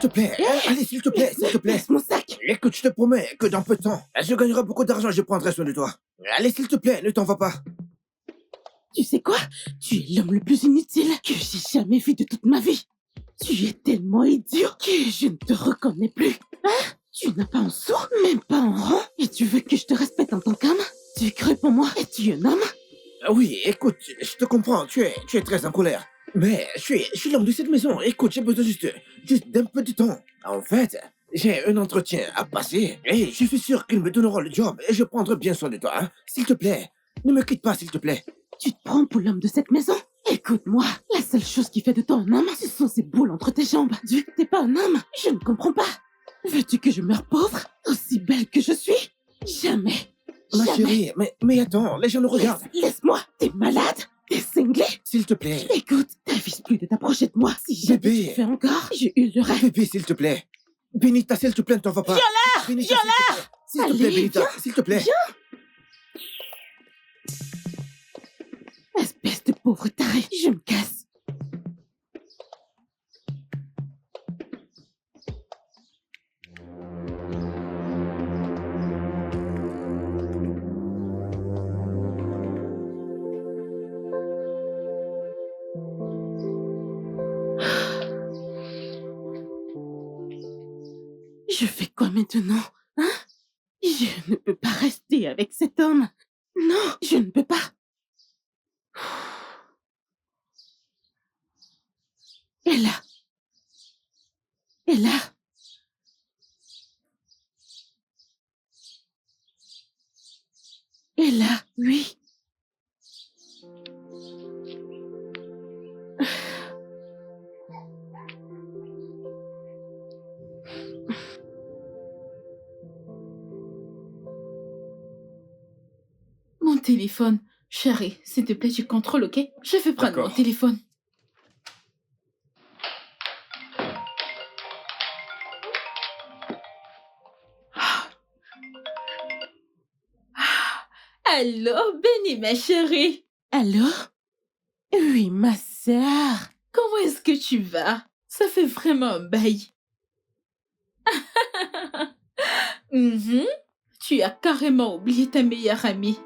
te plaît. Allez, s'il te plaît, s'il te plaît. Laisse mon sac. Écoute, je te promets que dans peu de temps, je gagnerai beaucoup d'argent et je prendrai soin de toi. Allez, s'il te plaît, ne t'en va pas. Tu sais quoi? Tu es l'homme le plus inutile que j'ai jamais vu de toute ma vie. Tu es tellement idiot que je ne te reconnais plus. Hein? Tu n'as pas un sou, même pas un rond, et tu veux que je te respecte en tant qu'homme? Tu creux pour moi? Es-tu un homme? Oui, écoute, je te comprends, tu es très en colère. Mais je suis l'homme de cette maison. Écoute, j'ai besoin juste d'un peu de temps. En fait, j'ai un entretien à passer et je suis sûr qu'ils me donneront le job et je prendrai bien soin de toi. Hein. S'il te plaît, ne me quitte pas, s'il te plaît. Tu te prends pour l'homme de cette maison? Écoute-moi, la seule chose qui fait de toi un homme, ce sont ces boules entre tes jambes. Vu que t'es pas un homme, je ne comprends pas. Veux-tu que je meure pauvre, aussi belle que je suis? Jamais. Ma Jamais. chérie, mais attends, les gens nous regardent. Laisse-moi, t'es malade? T'es cinglé? S'il te plaît. Écoute, t'avises plus de t'approcher de moi. Si jamais Bébé. tu le fais encore, je hurlerai. Bébé, s'il te plaît. Benita, s'il te plaît, ne t'en va pas. Viens là! Benita, Viens là! s'il te plaît, Allez, Benita, viens. s'il te plaît. Viens. Espèce de pauvre taré, je me casse. Je fais quoi maintenant, hein? Je ne peux pas rester avec cet homme. Non, je ne peux pas. Et là. Et là. Et là, oui. Mon téléphone. Chérie, s'il te plaît, tu contrôles, ok? Je vais prendre D'accord. mon téléphone. Allô, Benny, ma chérie. Allô? Oui, ma sœur. Comment est-ce que tu vas? Ça fait vraiment un bail. Mhm. Tu as carrément oublié ta meilleure amie.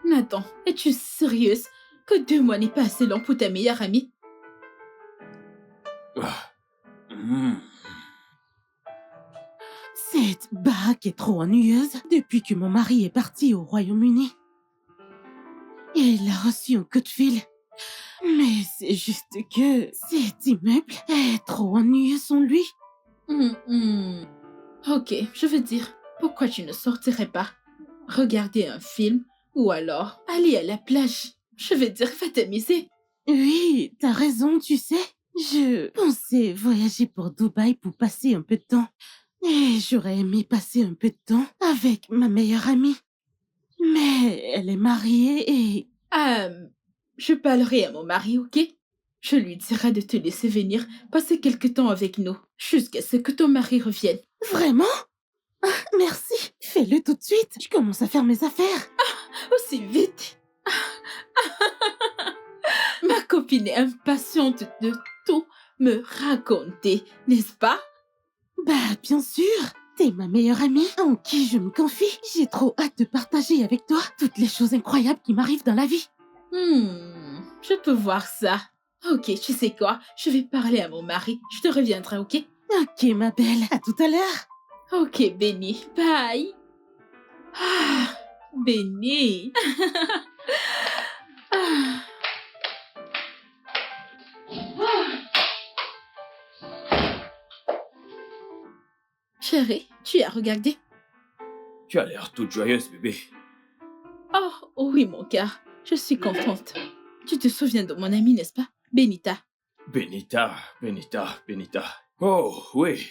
Nathan, es-tu sérieuse que 2 mois n'est pas assez long pour ta meilleure amie? Cette baraque est trop ennuyeuse depuis que mon mari est parti au Royaume-Uni. Il a reçu un coup de fil. Mais c'est juste que cet immeuble est trop ennuyeux sans lui. Ok, je veux dire, pourquoi tu ne sortirais pas? Regarder un film ou alors aller à la plage. Je veux dire, va t'amuser. Oui, t'as raison, tu sais. Je pensais voyager pour Dubaï pour passer un peu de temps. Et j'aurais aimé passer un peu de temps avec ma meilleure amie. Mais elle est mariée et... Je parlerai à mon mari, ok? Je lui dirai de te laisser venir passer quelque temps avec nous, jusqu'à ce que ton mari revienne. Vraiment? Ah, merci. Fais-le tout de suite. Je commence à faire mes affaires. Aussi vite. Ma copine est impatiente de tout me raconter, n'est-ce pas? Bah, bien sûr. T'es ma meilleure amie en qui je me confie. J'ai trop hâte de partager avec toi toutes les choses incroyables qui m'arrivent dans la vie. Je peux voir ça. Ok, tu sais quoi? Je vais parler à mon mari. Je te reviendrai, ok? Ok, ma belle. À tout à l'heure. Ok, Benny. Bye. Ah, Benny. Ah. Chérie, tu as regardé? Tu as l'air toute joyeuse, bébé. Oh, oui, mon cœur. Je suis contente. Tu te souviens de mon amie, n'est-ce pas? Benita. Benita, Benita, Benita. Oh, oui.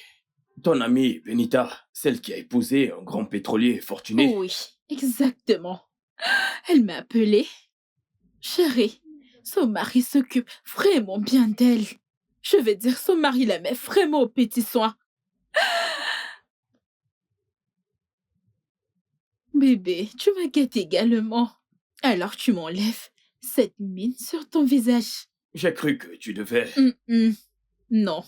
Ton amie, Benita, celle qui a épousé un grand pétrolier fortuné. Oui, exactement. Elle m'a appelée. Chérie, son mari s'occupe vraiment bien d'elle. Je vais dire, son mari la met vraiment aux petits soins. Bébé, tu m'inquiètes également. Alors tu m'enlèves cette mine sur ton visage. J'ai cru que tu devais... Non,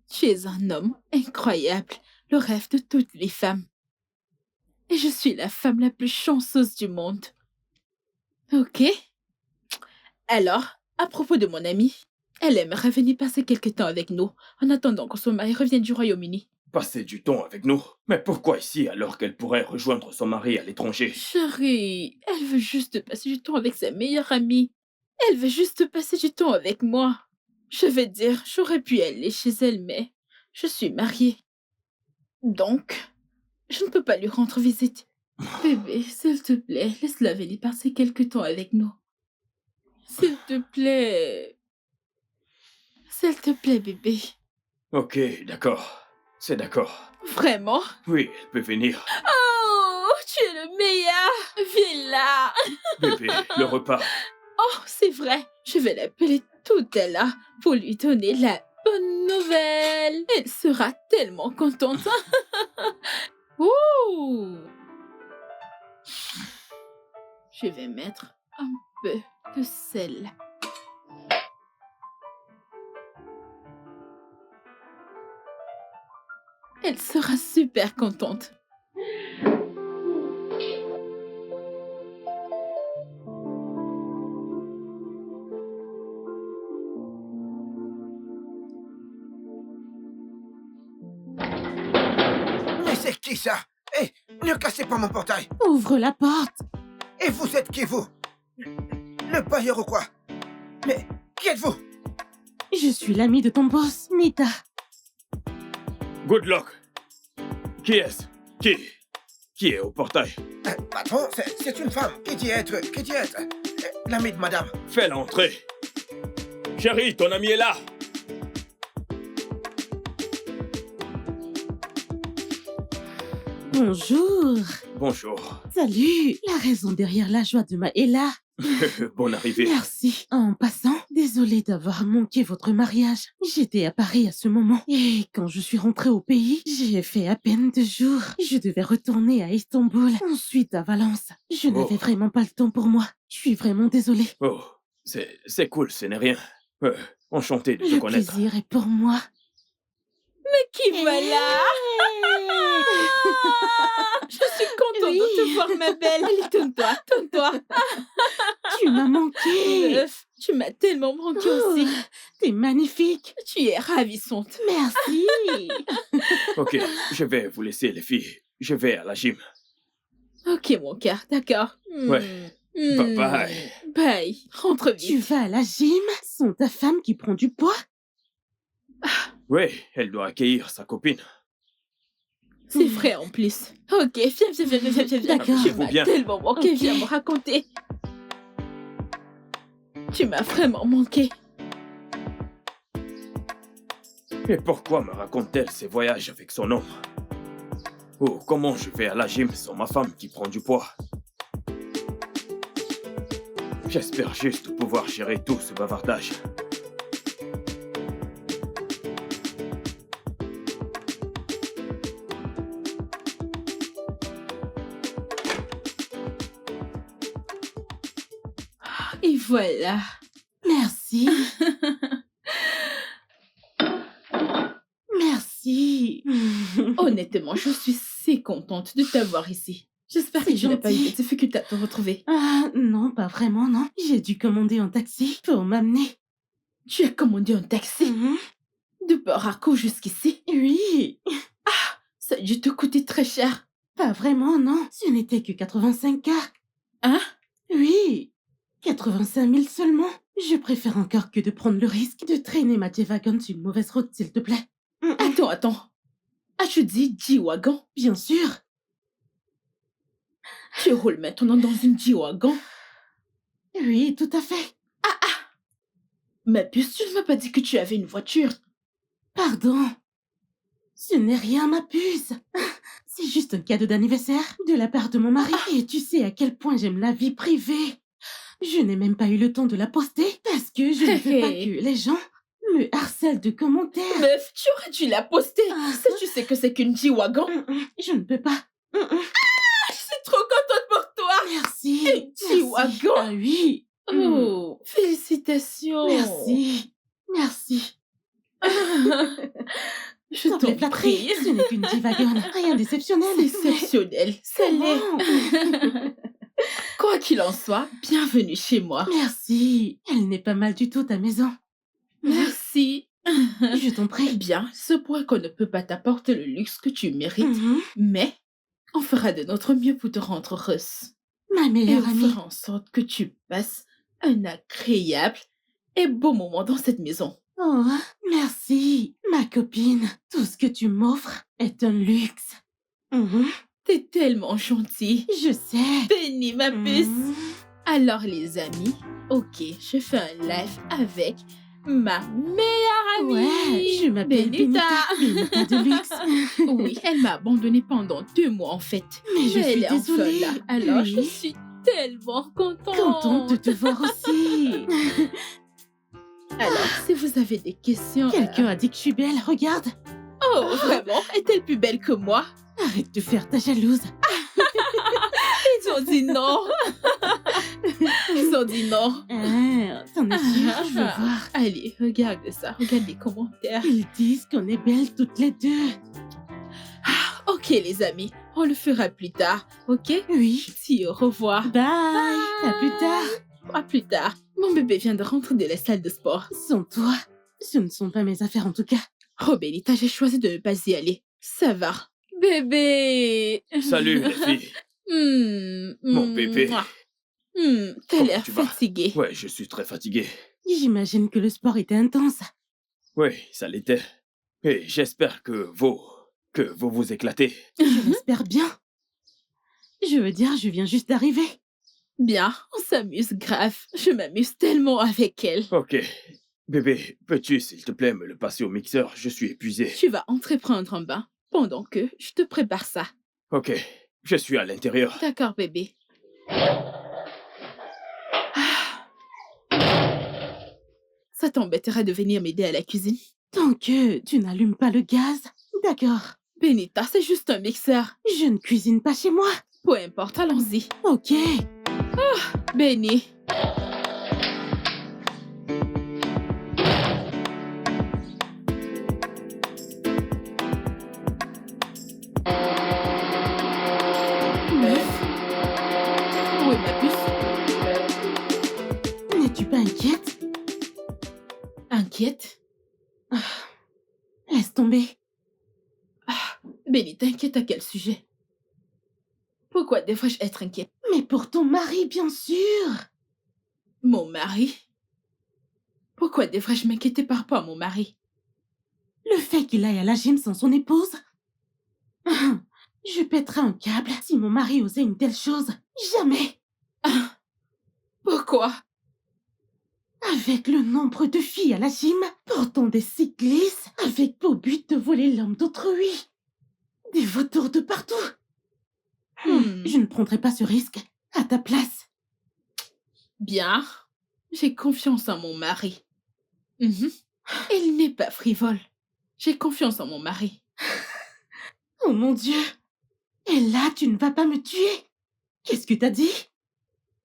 Tu es un homme incroyable, le rêve de toutes les femmes. Et je suis la femme la plus chanceuse du monde. Ok. Alors, à propos de mon amie, elle aimerait venir passer quelque temps avec nous, en attendant que son mari revienne du Royaume-Uni. Passer du temps avec nous? Mais pourquoi ici alors qu'elle pourrait rejoindre son mari à l'étranger? Chérie, elle veut juste passer du temps avec sa meilleure amie. Elle veut juste passer du temps avec moi. Je vais dire, j'aurais pu aller chez elle, mais je suis mariée. Donc, je ne peux pas lui rendre visite. Bébé, s'il te plaît, laisse-la venir passer quelque temps avec nous. S'il te plaît. S'il te plaît, bébé. Ok, d'accord. C'est d'accord. Vraiment? Oui, elle peut venir. Oh, tu es le meilleur. Viens là. Bébé, le repas. Oh, c'est vrai. Je vais l'appeler tout à l'heure pour lui donner la bonne nouvelle. Elle sera tellement contente. Ouh. Je vais mettre un peu de sel. Elle sera super contente. Mais c'est qui ça? Hé, ne cassez pas mon portail. Ouvre la porte. Et vous êtes qui, vous? Le bailleur ou quoi? Mais qui êtes-vous? Je suis l'amie de ton boss, Nita. Good luck. Qui est-ce? Qui est au portail? Patron, c'est une femme. Qui dit être? L'ami de madame. Fais-la entrer. Chérie, ton ami est là. Bonjour. Bonjour. Salut. La raison derrière la joie de ma est là. Bonne arrivée. Merci. En passant, désolée d'avoir manqué votre mariage. J'étais à Paris à ce moment. Et quand je suis rentrée au pays, j'ai fait à peine 2 jours. Je devais retourner à Istanbul, ensuite à Valence. Je n'avais vraiment pas le temps pour moi. Je suis vraiment désolée. Oh, c'est cool, ce n'est rien. Enchanté de te Le connaître. plaisir est pour moi. Qui voilà? Je suis contente Oui. de te voir, ma belle. Allez, tourne-toi. Tu m'as manqué. Meuf, tu m'as tellement manqué Oh, aussi. t'es magnifique. Tu es ravissante. Merci. Ok, je vais vous laisser, les filles. Je vais à la gym. Ok, mon cœur, d'accord. Ouais. Bye. Bye. Rentre Tu vite. vas à la gym sans ta femme qui prend du poids? Oui, elle doit accueillir sa copine. C'est vrai en plus. Ok, viens. D'accord. Tu Vous m'as bien. tellement manqué, Ok. viens me raconter. Tu m'as vraiment manqué. Et pourquoi me raconte-t-elle ses voyages avec son homme? Oh, comment je vais à la gym sans ma femme qui prend du poids? J'espère juste pouvoir gérer tout ce bavardage. Et voilà. Merci. Merci. Honnêtement, je suis si contente de t'avoir ici. J'espère que C'est tu n'as pas eu gentil. de difficultés à te retrouver. Ah, non, pas vraiment, non. J'ai dû commander un taxi pour m'amener. Tu as commandé un taxi Mhm. de Port Harcourt jusqu'ici. Oui. Ça a dû te coûter très cher. Pas vraiment, non. Ce n'était que 85K. Hein? Oui. 85 000 seulement. Je préfère encore que de prendre le risque de traîner ma G-Wagon sur une mauvaise route, s'il te plaît. Attends. As-tu dit G-Wagon? Bien sûr. Tu roules maintenant dans une G-Wagon? Oui, tout à fait. Ma puce, tu ne m'as pas dit que tu avais une voiture. Pardon. Ce n'est rien, ma puce. C'est juste un cadeau d'anniversaire de la part de mon mari. Et tu sais à quel point j'aime la vie privée. Je n'ai même pas eu le temps de la poster parce que je ne veux pas que les gens me harcèlent de commentaires. Meuf, tu aurais dû la poster. Si tu sais que c'est qu'une G-Wagon. Je ne peux pas. Je suis trop contente pour toi. Merci. Et G-Wagon. Ah oui. Oh, félicitations. Merci. Merci. Je S'il te plaît, t'en flatterie. prie. Ce n'est qu'une divagone. Rien d'exceptionnel. C'est exceptionnel. C'est laid. Comment Quoi qu'il en soit, bienvenue chez moi. Merci. Elle n'est pas mal du tout, ta maison. Merci. Je t'en Eh prie. bien, ce pourrait qu'on ne peut pas t'apporter le luxe que tu mérites, Mhm. mais on fera de notre mieux pour te rendre heureuse. Ma Et meilleure on amie. fera en sorte que tu passes un agréable et beau moment dans cette maison. Oh, merci, ma copine. Tout ce que tu m'offres est un luxe. Mhm. T'es tellement gentille. Je sais. Béni, ma puce. Mhm. Alors, les amis, ok, je fais un live avec ma meilleure amie. Ouais, je m'appelle Benita. Benita de luxe. Oui, elle m'a abandonnée pendant 2 mois en fait. Mais je elle suis est enfin désolée. là. Alors, je Oui. suis tellement contente. Contente de te voir aussi. Alors, si vous avez des questions... Quelqu'un a dit que je suis belle, regarde. Oh, vraiment? Est-elle plus belle que moi? Arrête de faire ta jalouse. Ils ont dit non. Ils ont dit non. Ah, t'en es sûre, je veux voir. Allez, regarde ça. Regarde les commentaires. Ils disent qu'on est belles toutes les deux. Ok, les amis, on le fera plus tard, ok? Oui. Si, au revoir. Bye. À plus tard. À plus tard. Mon bébé vient de rentrer de la salle de sport. Sans toi, ce ne sont pas mes affaires en tout cas. Oh, Benita, j'ai choisi de ne pas y aller. Ça va. Bébé. Salut, les filles. Mon bébé. T'as Comment l'air tu vas? fatigué. Ouais, je suis très fatigué. J'imagine que le sport était intense. Oui, ça l'était. Et j'espère que vous vous éclatez. Je l'espère bien. Je veux dire, je viens juste d'arriver. Bien, on s'amuse grave. Je m'amuse tellement avec elle. Ok. Bébé, peux-tu, s'il te plaît, me le passer au mixeur? Je suis épuisé. Tu vas entrer prendre un bain pendant que je te prépare ça. Ok, je suis à l'intérieur. D'accord, bébé. Ça t'embêterait de venir m'aider à la cuisine? Tant que tu n'allumes pas le gaz. D'accord. Benita, c'est juste un mixeur. Je ne cuisine pas chez moi. Peu importe, allons-y. Ok. Benny. Où est ma puce? N'es-tu pas inquiète? Inquiète? Laisse tomber. Benny, t'inquiète à quel sujet? Pourquoi devrais-je être inquiète? Mais pour ton mari, bien sûr. Mon mari? Pourquoi devrais-je m'inquiéter par rapport à mon mari? Le fait qu'il aille à la gym sans son épouse. Je pèterais un câble si mon mari osait une telle chose. Jamais. Pourquoi? Avec le nombre de filles à la gym, portant des cyclistes, avec pour but de voler l'homme d'autrui. Des vautours de partout. Je ne prendrai pas ce risque. À ta place. Bien. J'ai confiance en mon mari. Il n'est pas frivole. J'ai confiance en mon mari. Oh mon Dieu. Et là, tu ne vas pas me tuer. Qu'est-ce que t'as dit?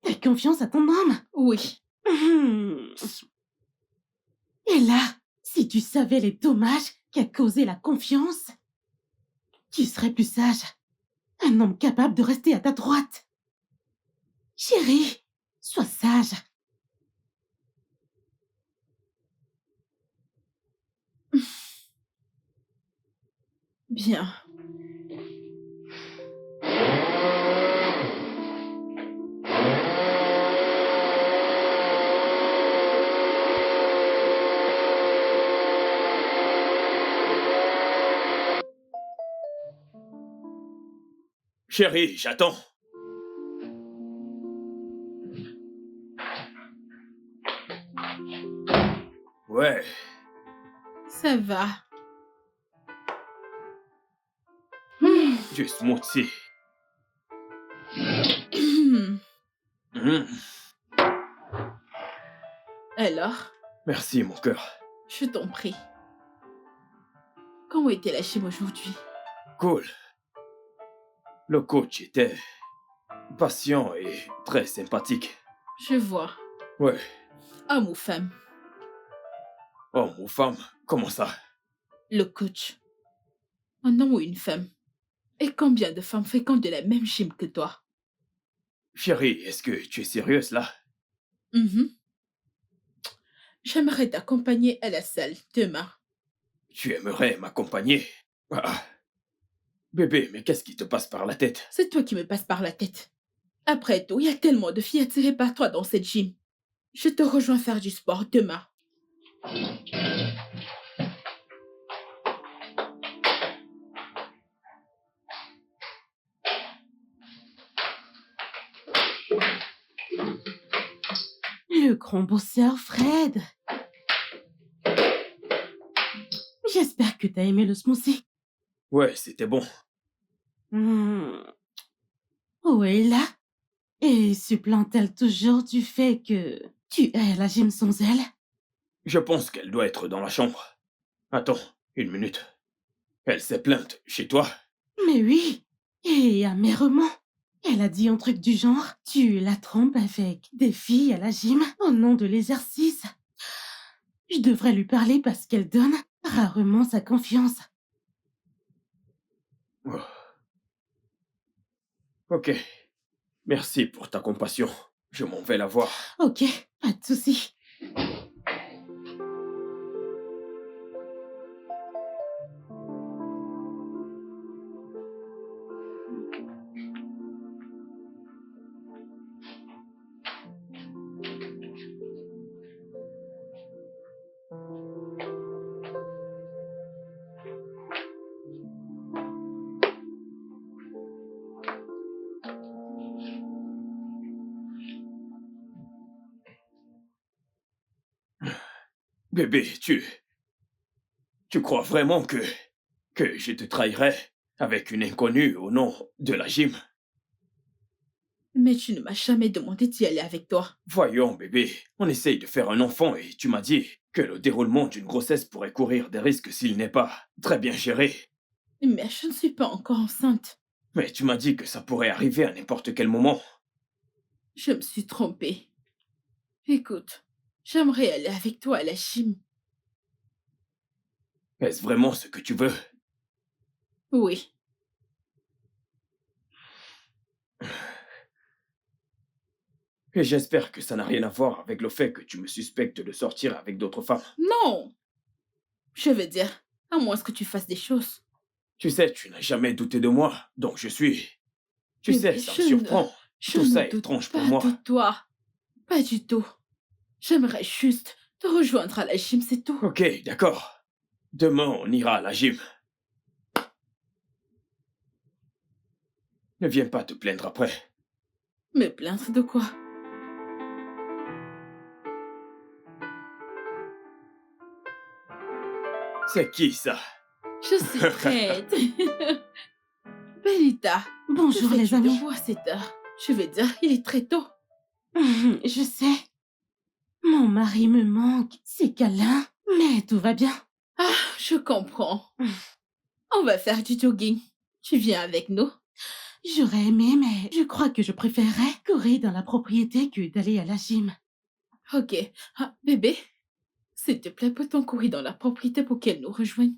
T'as confiance à ton homme? Oui. Et là, si tu savais les dommages qu'a causé la confiance, tu serais plus sage. Un homme capable de rester à ta droite. Chérie, sois sage. Bien. Chérie, j'attends. Ouais, Ça va. du smoothie. Alors, Merci, mon cœur. je t'en prie. Comment était la gym aujourd'hui? Cool. Le coach était patient et très sympathique. Je vois. Ouais. Homme ou femme? Homme ou femme, Comment ça? Le coach. Un homme ou une femme. Et combien de femmes fréquentent de la même gym que toi? Chérie, est-ce que tu es sérieuse là? Mhm. J'aimerais t'accompagner à la salle demain. Tu aimerais m'accompagner? Ah. Bébé, mais qu'est-ce qui te passe par la tête? C'est toi qui me passes par la tête. Après tout, il y a tellement de filles attirées par toi dans cette gym. Je te rejoins faire du sport demain. Le grand bosseur Fred. J'espère que t'as aimé le smoothie. Ouais, c'était bon. Où est là? Et se plaint-elle toujours du fait que tu es à la gym sans elle? Je pense qu'elle doit être dans la chambre. Attends, une minute. Elle s'est plainte chez toi? Mais oui, et amèrement. Elle a dit un truc du genre, tu la trompes avec des filles à la gym au nom de l'exercice. Je devrais lui parler parce qu'elle donne rarement sa confiance. Oh. Ok. Merci pour ta compassion. Je m'en vais la voir. Ok, pas de souci. Bébé, tu crois vraiment que je te trahirais avec une inconnue au nom de la gym? Mais tu ne m'as jamais demandé d'y aller avec toi. Voyons, bébé, on essaye de faire un enfant et tu m'as dit que le déroulement d'une grossesse pourrait courir des risques s'il n'est pas très bien géré. Mais je ne suis pas encore enceinte. Mais tu m'as dit que ça pourrait arriver à n'importe quel moment. Je me suis trompée. Écoute, j'aimerais aller avec toi à la gym. Est-ce vraiment ce que tu veux? Oui. Et j'espère que ça n'a rien à voir avec le fait que tu me suspectes de sortir avec d'autres femmes. Non. Je veux dire, à moins que tu fasses des choses. Tu sais, tu n'as jamais douté de moi, donc je suis... Tu Bébé, sais, ça me je ne- surprend. Je Tout ça ne est doute étrange pour pas moi. de toi. Pas du tout. J'aimerais juste te rejoindre à la gym, c'est tout. Ok, d'accord. Demain, on ira à la gym. Ne viens pas te plaindre après. Me plaindre de quoi? C'est qui ça? Je suis prête. Bellita, Bonjour que les fais-tu amis. debout à cette heure? Je veux dire, il est très tôt. Je sais. Mon mari me manque, c'est câlin, mais tout va bien. Ah, je comprends. On va faire du jogging. Tu viens avec nous? J'aurais aimé, mais je crois que je préférerais courir dans la propriété que d'aller à la gym. Ok. Ah, bébé, s'il te plaît, peut-on courir dans la propriété pour qu'elle nous rejoigne?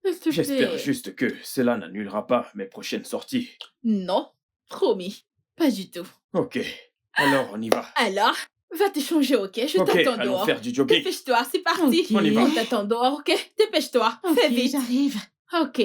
S'il te J'espère plaît. juste que cela n'annulera pas mes prochaines sorties. Non, promis. Pas du tout. Ok, alors on y va. Alors, va te changer, ok? Je Ok, t'attends allons dehors. faire du jogging. Dépêche-toi, c'est parti. Ok. On y va. On t'attend dehors, ok? Dépêche-toi, Ok, fais vite. j'arrive. Ok.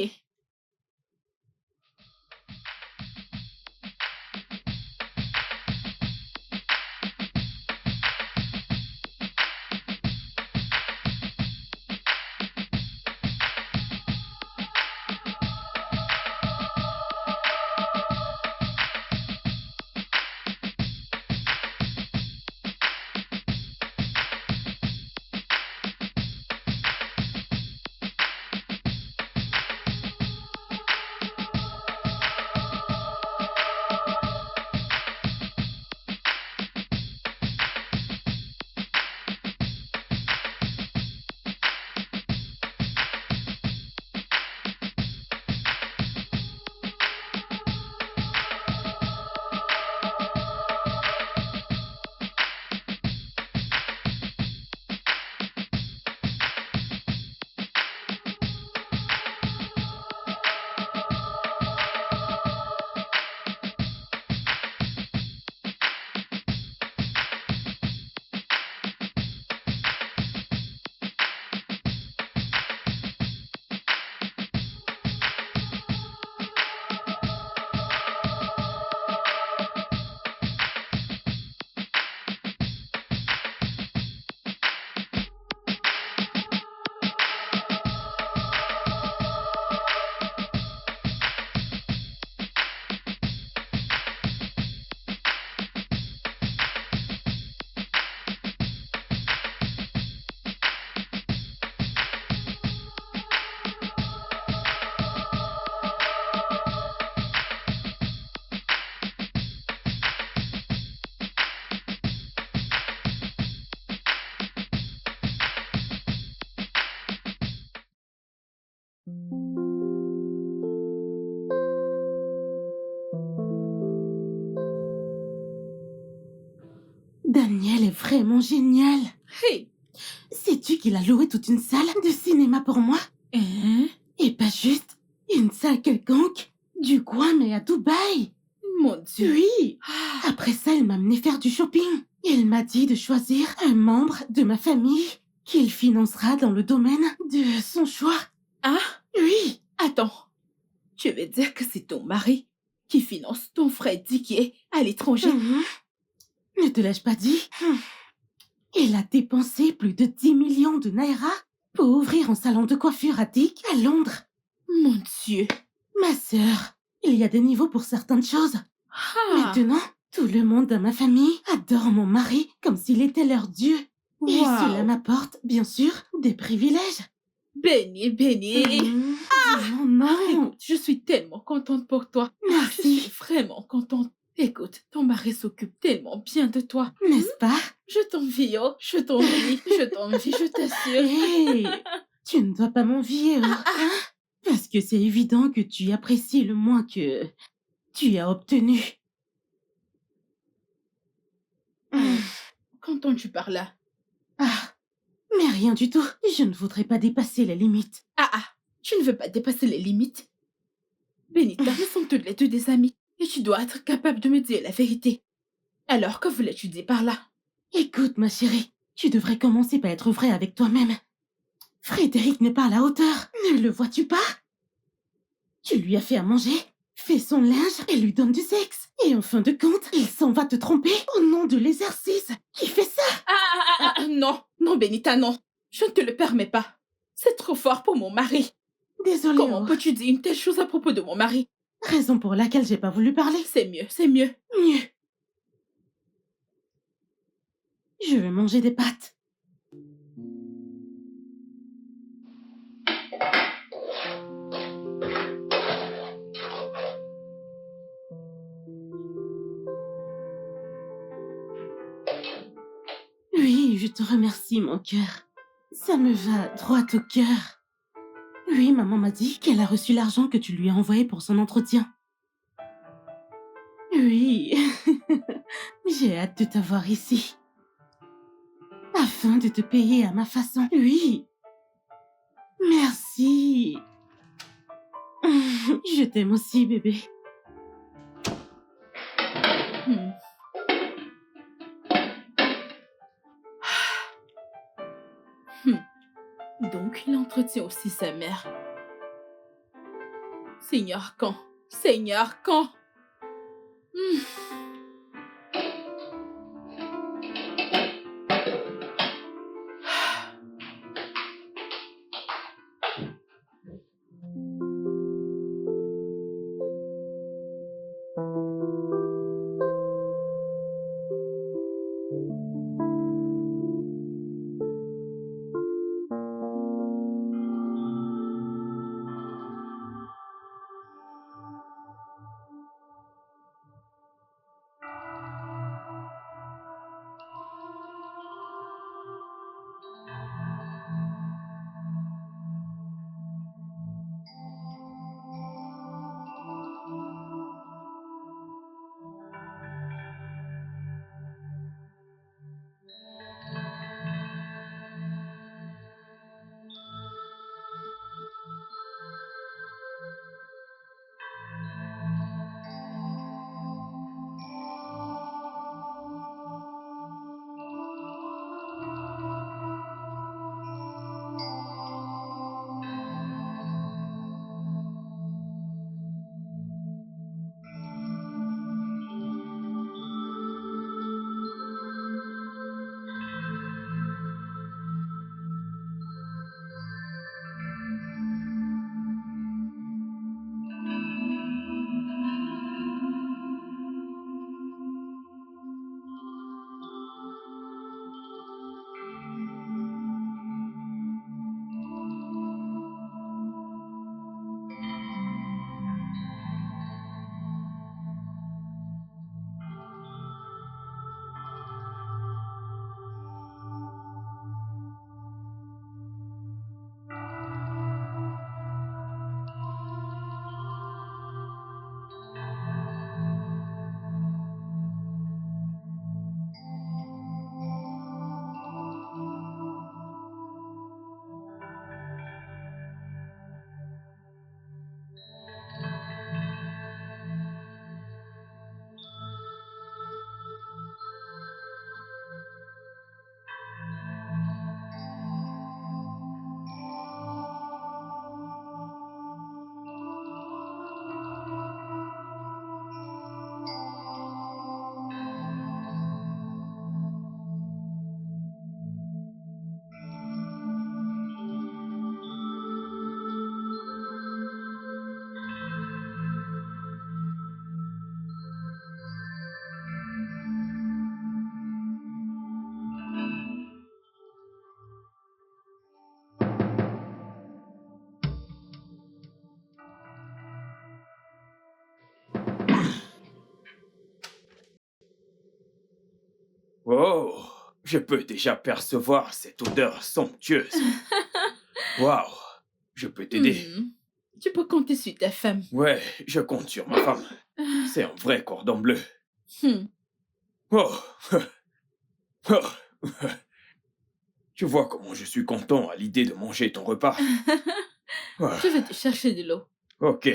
Daniel est vraiment génial. Hey! Sais-tu qu'il a loué toute une salle de cinéma pour moi? Hein? Et pas juste une salle quelconque du coin, mais à Dubaï. Mon Dieu! Oui. Ah, Après ça, il m'a amené faire du shopping. Il m'a dit de choisir un membre de ma famille qu'il financera dans le domaine de son choix. ah, Oui. attends. Tu veux dire que c'est ton mari qui finance ton Freddy qui est à l'étranger? Mhm. Ne te l'ai-je pas dit? Il a dépensé plus de 10 millions de naira pour ouvrir un salon de coiffure à Dick à Londres. Mon Dieu! Ma sœur, il y a des niveaux pour certaines choses. Ah! Maintenant, tout le monde dans ma famille adore mon mari comme s'il était leur dieu. Et cela Wow! m'apporte, bien sûr, des privilèges. Béni, béni! Dis-moi non. Écoute, je suis tellement contente pour toi. Je Merci. suis vraiment contente. Écoute, ton mari s'occupe tellement bien de toi. N'est-ce pas? Je t'envie, oh, je t'envie, je t'envie, je t'assure. Hé, tu ne dois pas m'envier, oh, hein? Parce que c'est évident que tu apprécies le moins que tu as obtenu. Qu'entends-tu par là? Ah, mais rien du tout. Je ne voudrais pas dépasser les limites. Ah, tu ne veux pas dépasser les limites? Benita, nous sommes toutes les deux des amies et tu dois être capable de me dire la vérité. Alors, que voulais-tu dire par là? Écoute, ma chérie, tu devrais commencer par être vrai avec toi-même. Frédéric n'est pas à la hauteur. Ne le vois-tu pas? Tu lui as fait à manger, fait son linge et lui donne du sexe. Et en fin de compte, il s'en va te tromper au nom de l'exercice. Qui fait ça? Non, non, Benita, non. Je ne te le permets pas. C'est trop fort pour mon mari. Désolée, Comment oh. peux-tu dire une telle chose à propos de mon mari? Raison pour laquelle j'ai pas voulu parler. C'est mieux, c'est mieux. Mieux. Je vais manger des pâtes. Oui, je te remercie, mon cœur. Ça me va droit au cœur. Oui, maman m'a dit qu'elle a reçu l'argent que tu lui as envoyé pour son entretien. Oui, j'ai hâte de t'avoir ici. Afin de te payer à ma façon. Oui. Merci. Je t'aime aussi, bébé. Hmm. Donc, il entretient aussi sa mère. Seigneur, quand? Seigneur, quand? Hmm. Oh, je peux déjà percevoir cette odeur somptueuse. Waouh, je peux t'aider. Tu peux compter sur ta femme. Ouais, je compte sur ma femme. C'est un vrai cordon bleu. Hmm. Oh, oh. Tu vois comment je suis content à l'idée de manger ton repas. Ah, Je vais te chercher de l'eau. ok.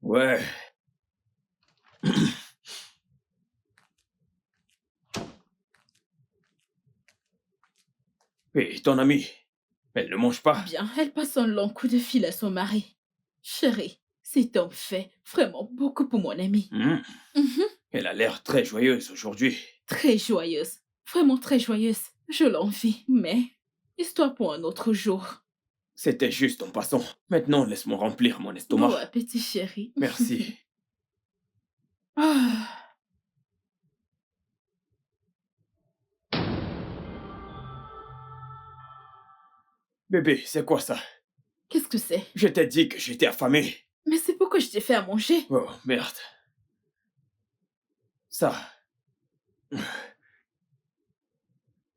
Ouais. Et ton amie, elle ne mange pas. Bien, elle passe un long coup de fil à son mari. Chérie, cet homme fait vraiment beaucoup pour mon ami. Hmm, Mhm. Elle a l'air très joyeuse aujourd'hui. Très joyeuse. Vraiment très joyeuse. Je l'envie, mais histoire pour un autre jour. C'était juste en passant. Maintenant, laisse-moi remplir mon Bon estomac. appétit, chérie. Merci. Ah. Bébé, c'est quoi ça? Qu'est-ce que c'est? Je t'ai dit que j'étais affamé. Mais c'est pourquoi je t'ai fait à manger. Oh, merde. Ça.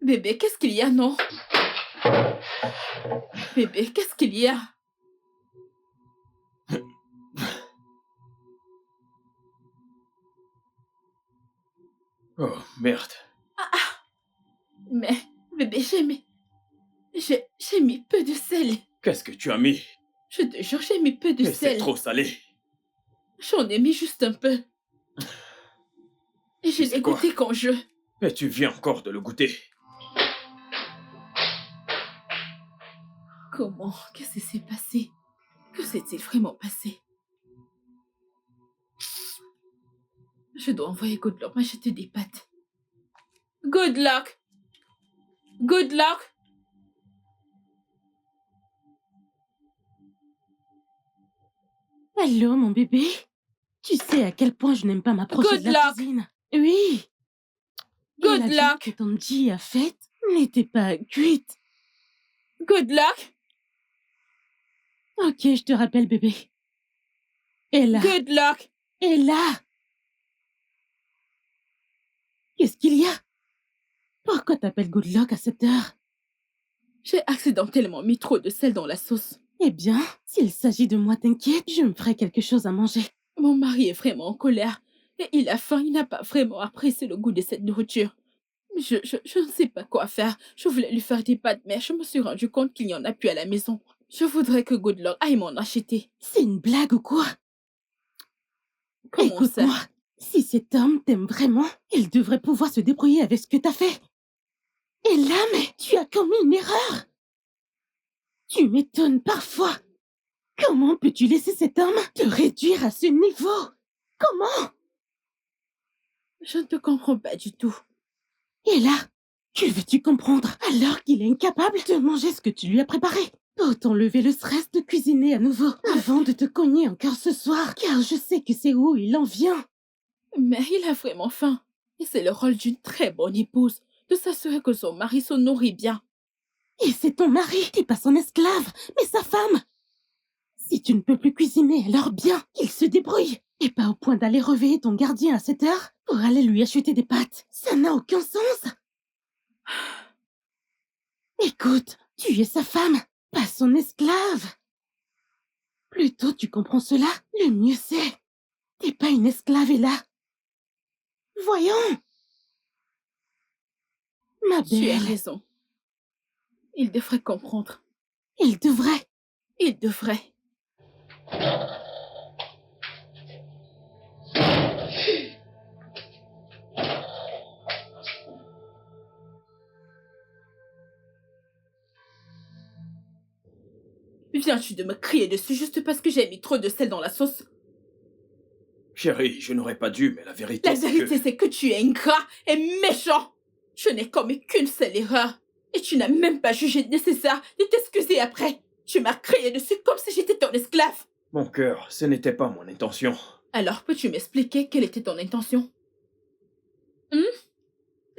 Bébé, qu'est-ce qu'il y a, non? Bébé, qu'est-ce qu'il y a? Oh, merde. Mais, bébé, j'ai mis peu de sel. Qu'est-ce que tu as mis? Je te jure, j'ai mis peu de Mais c'est sel. trop salé. J'en ai mis juste un peu. Et je sais l'ai quoi? goûté quand je... Et tu viens encore de le goûter. Comment? Qu'est-ce qui s'est passé? Que s'est-il vraiment passé? Je dois envoyer Good Luck m'acheter des pâtes. Good Luck! Good Luck! Allô, mon bébé? Tu sais à quel point je n'aime pas m'approcher Good de la luck. cuisine. Oui. Good Et la viande luck! que Tanji a faite n'était pas cuite. Good Luck! Ok, je te rappelle, bébé. Et là, Good Luck! et là. Qu'est-ce qu'il y a? Pourquoi t'appelles Good Luck à cette heure? J'ai accidentellement mis trop de sel dans la sauce. Eh bien, s'il s'agit de moi, t'inquiète, je me ferai quelque chose à manger. Mon mari est vraiment en colère. Et il a faim, il n'a pas vraiment apprécié le goût de cette nourriture. Je ne sais pas quoi faire. Je voulais lui faire des pâtes, mais je me suis rendu compte qu'il n'y en a plus à la maison. Je voudrais que Good Luck aille m'en acheter. C'est une blague ou quoi? Comment ça? Écoute-moi, si cet homme t'aime vraiment, il devrait pouvoir se débrouiller avec ce que t'as fait. Et là, mais tu as commis une erreur. Tu m'étonnes parfois. Comment peux-tu laisser cet homme te réduire à ce niveau? Comment? Je ne te comprends pas du tout. Et là, que veux-tu comprendre alors qu'il est incapable de manger ce que tu lui as préparé? Autant lever le stress de cuisiner à nouveau avant de te cogner encore ce soir, car je sais que c'est où il en vient. Mais il a vraiment faim. Et c'est le rôle d'une très bonne épouse de s'assurer que son mari se nourrit bien. Et c'est ton mari, t'es pas son esclave, mais sa femme. Si tu ne peux plus cuisiner, alors bien qu'il se débrouille. Et pas au point d'aller réveiller ton gardien à cette heure pour aller lui acheter des pâtes. Ça n'a aucun sens. Écoute, tu es sa femme, pas son esclave. Plus tôt tu comprends cela, le mieux c'est. T'es pas une esclave, Ella. Voyons. Ma Tu as belle, raison. Il devrait comprendre. il devrait. Il devrait. Viens-tu de me crier dessus juste parce que j'ai mis trop de sel dans la sauce? Chérie, je n'aurais pas dû, mais la vérité, La c'est vérité, que... c'est que tu es ingrat et méchant. Je n'ai commis qu'une seule erreur. Et tu n'as même pas jugé nécessaire de t'excuser après. Tu m'as crié dessus comme si j'étais ton esclave. Mon cœur, ce n'était pas mon intention. Alors, peux-tu m'expliquer quelle était ton intention?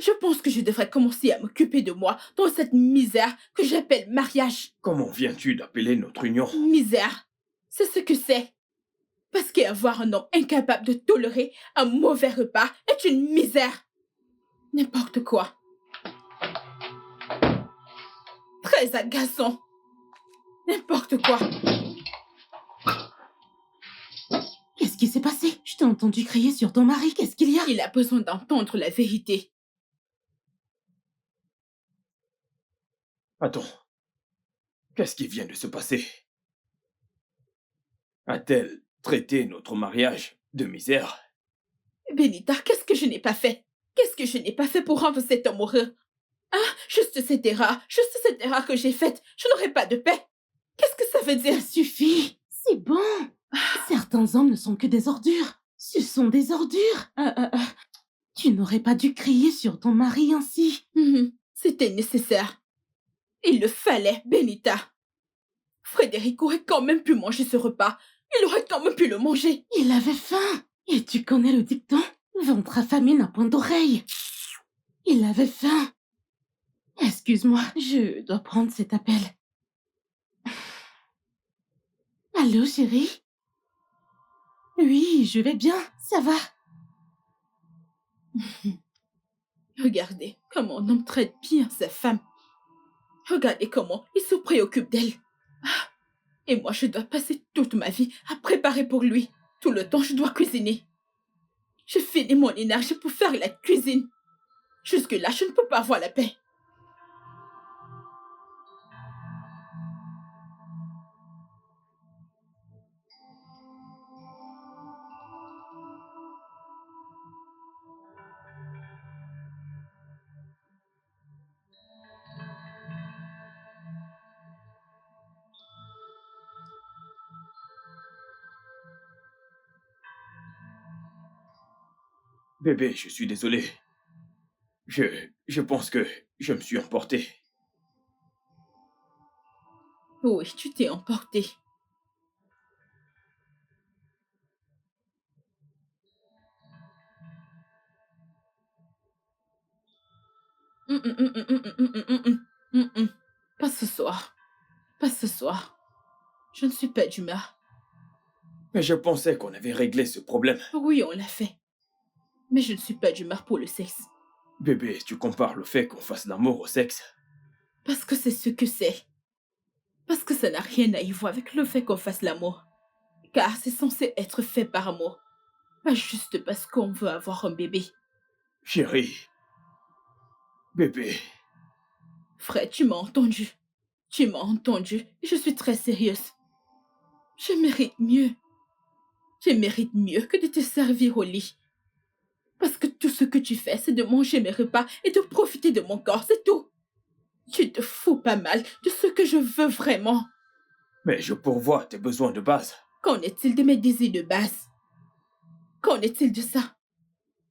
Je pense que je devrais commencer à m'occuper de moi dans cette misère que j'appelle mariage. Comment viens-tu d'appeler notre union? Misère, c'est ce que c'est. Parce qu'avoir un homme incapable de tolérer un mauvais repas est une misère. N'importe quoi. Très agaçant. N'importe quoi. Qu'est-ce qui s'est passé? Je t'ai entendu crier sur ton mari. Qu'est-ce qu'il y a? Il a besoin d'entendre la vérité. Attends. Qu'est-ce qui vient de se passer? A-t-elle traité notre mariage de misère? Benita, qu'est-ce que je n'ai pas fait? Qu'est-ce que je n'ai pas fait pour rendre cet homme heureux? Ah, juste cette erreur que j'ai faite. Je n'aurai pas de paix. Qu'est-ce que ça veut dire? Ça suffit. C'est bon. Certains hommes ne sont que des ordures. Ce sont des ordures. Tu n'aurais pas dû crier sur ton mari ainsi. C'était nécessaire. Il le fallait, Benita. Frédéric aurait quand même pu manger ce repas. Il aurait quand même pu le manger. Il avait faim. Et tu connais le dicton? Ventre affamé n'a point d'oreille. Il avait faim. Excuse-moi, je dois prendre cet appel. Allô, chérie? Oui, je vais bien, ça va. Regardez comment un homme traite bien sa femme. Regardez comment il se préoccupe d'elle. Ah, et moi, je dois passer toute ma vie à préparer pour lui. Tout le temps, je dois cuisiner. Je finis mon énergie pour faire la cuisine. Jusque-là, je ne peux pas avoir la paix. Bébé, je suis désolé. Je pense que je me suis emporté. Oui, tu t'es emporté. Pas ce soir. Pas ce soir. Je ne suis pas d'humeur. Mais je pensais qu'on avait réglé ce problème. Oui, on l'a fait. Mais je ne suis pas d'humeur pour le sexe. Bébé, tu compares le fait qu'on fasse l'amour au sexe. Parce que c'est ce que c'est. Parce que ça n'a rien à y voir avec le fait qu'on fasse l'amour. Car c'est censé être fait par amour. Pas juste parce qu'on veut avoir un bébé. Chérie. Bébé. Fred, tu m'as entendu. Tu m'as entendu. Je suis très sérieuse. Je mérite mieux. Je mérite mieux que de te servir au lit. Parce que tout ce que tu fais, c'est de manger mes repas et de profiter de mon corps, c'est tout. Tu te fous pas mal de ce que je veux vraiment. Mais je pourvois tes besoins de base. Qu'en est-il de mes désirs de base? Qu'en est-il de ça?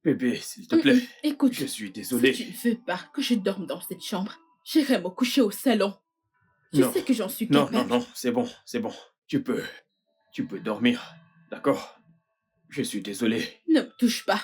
Bébé, s'il te plaît. Écoute, Je suis désolé. si tu ne veux pas que je dorme dans cette chambre, j'irai me coucher au salon. Je Non. sais que j'en suis Non, capable. non, non, c'est bon, c'est bon. Tu peux dormir, d'accord? Je suis désolé. Ne me touche pas.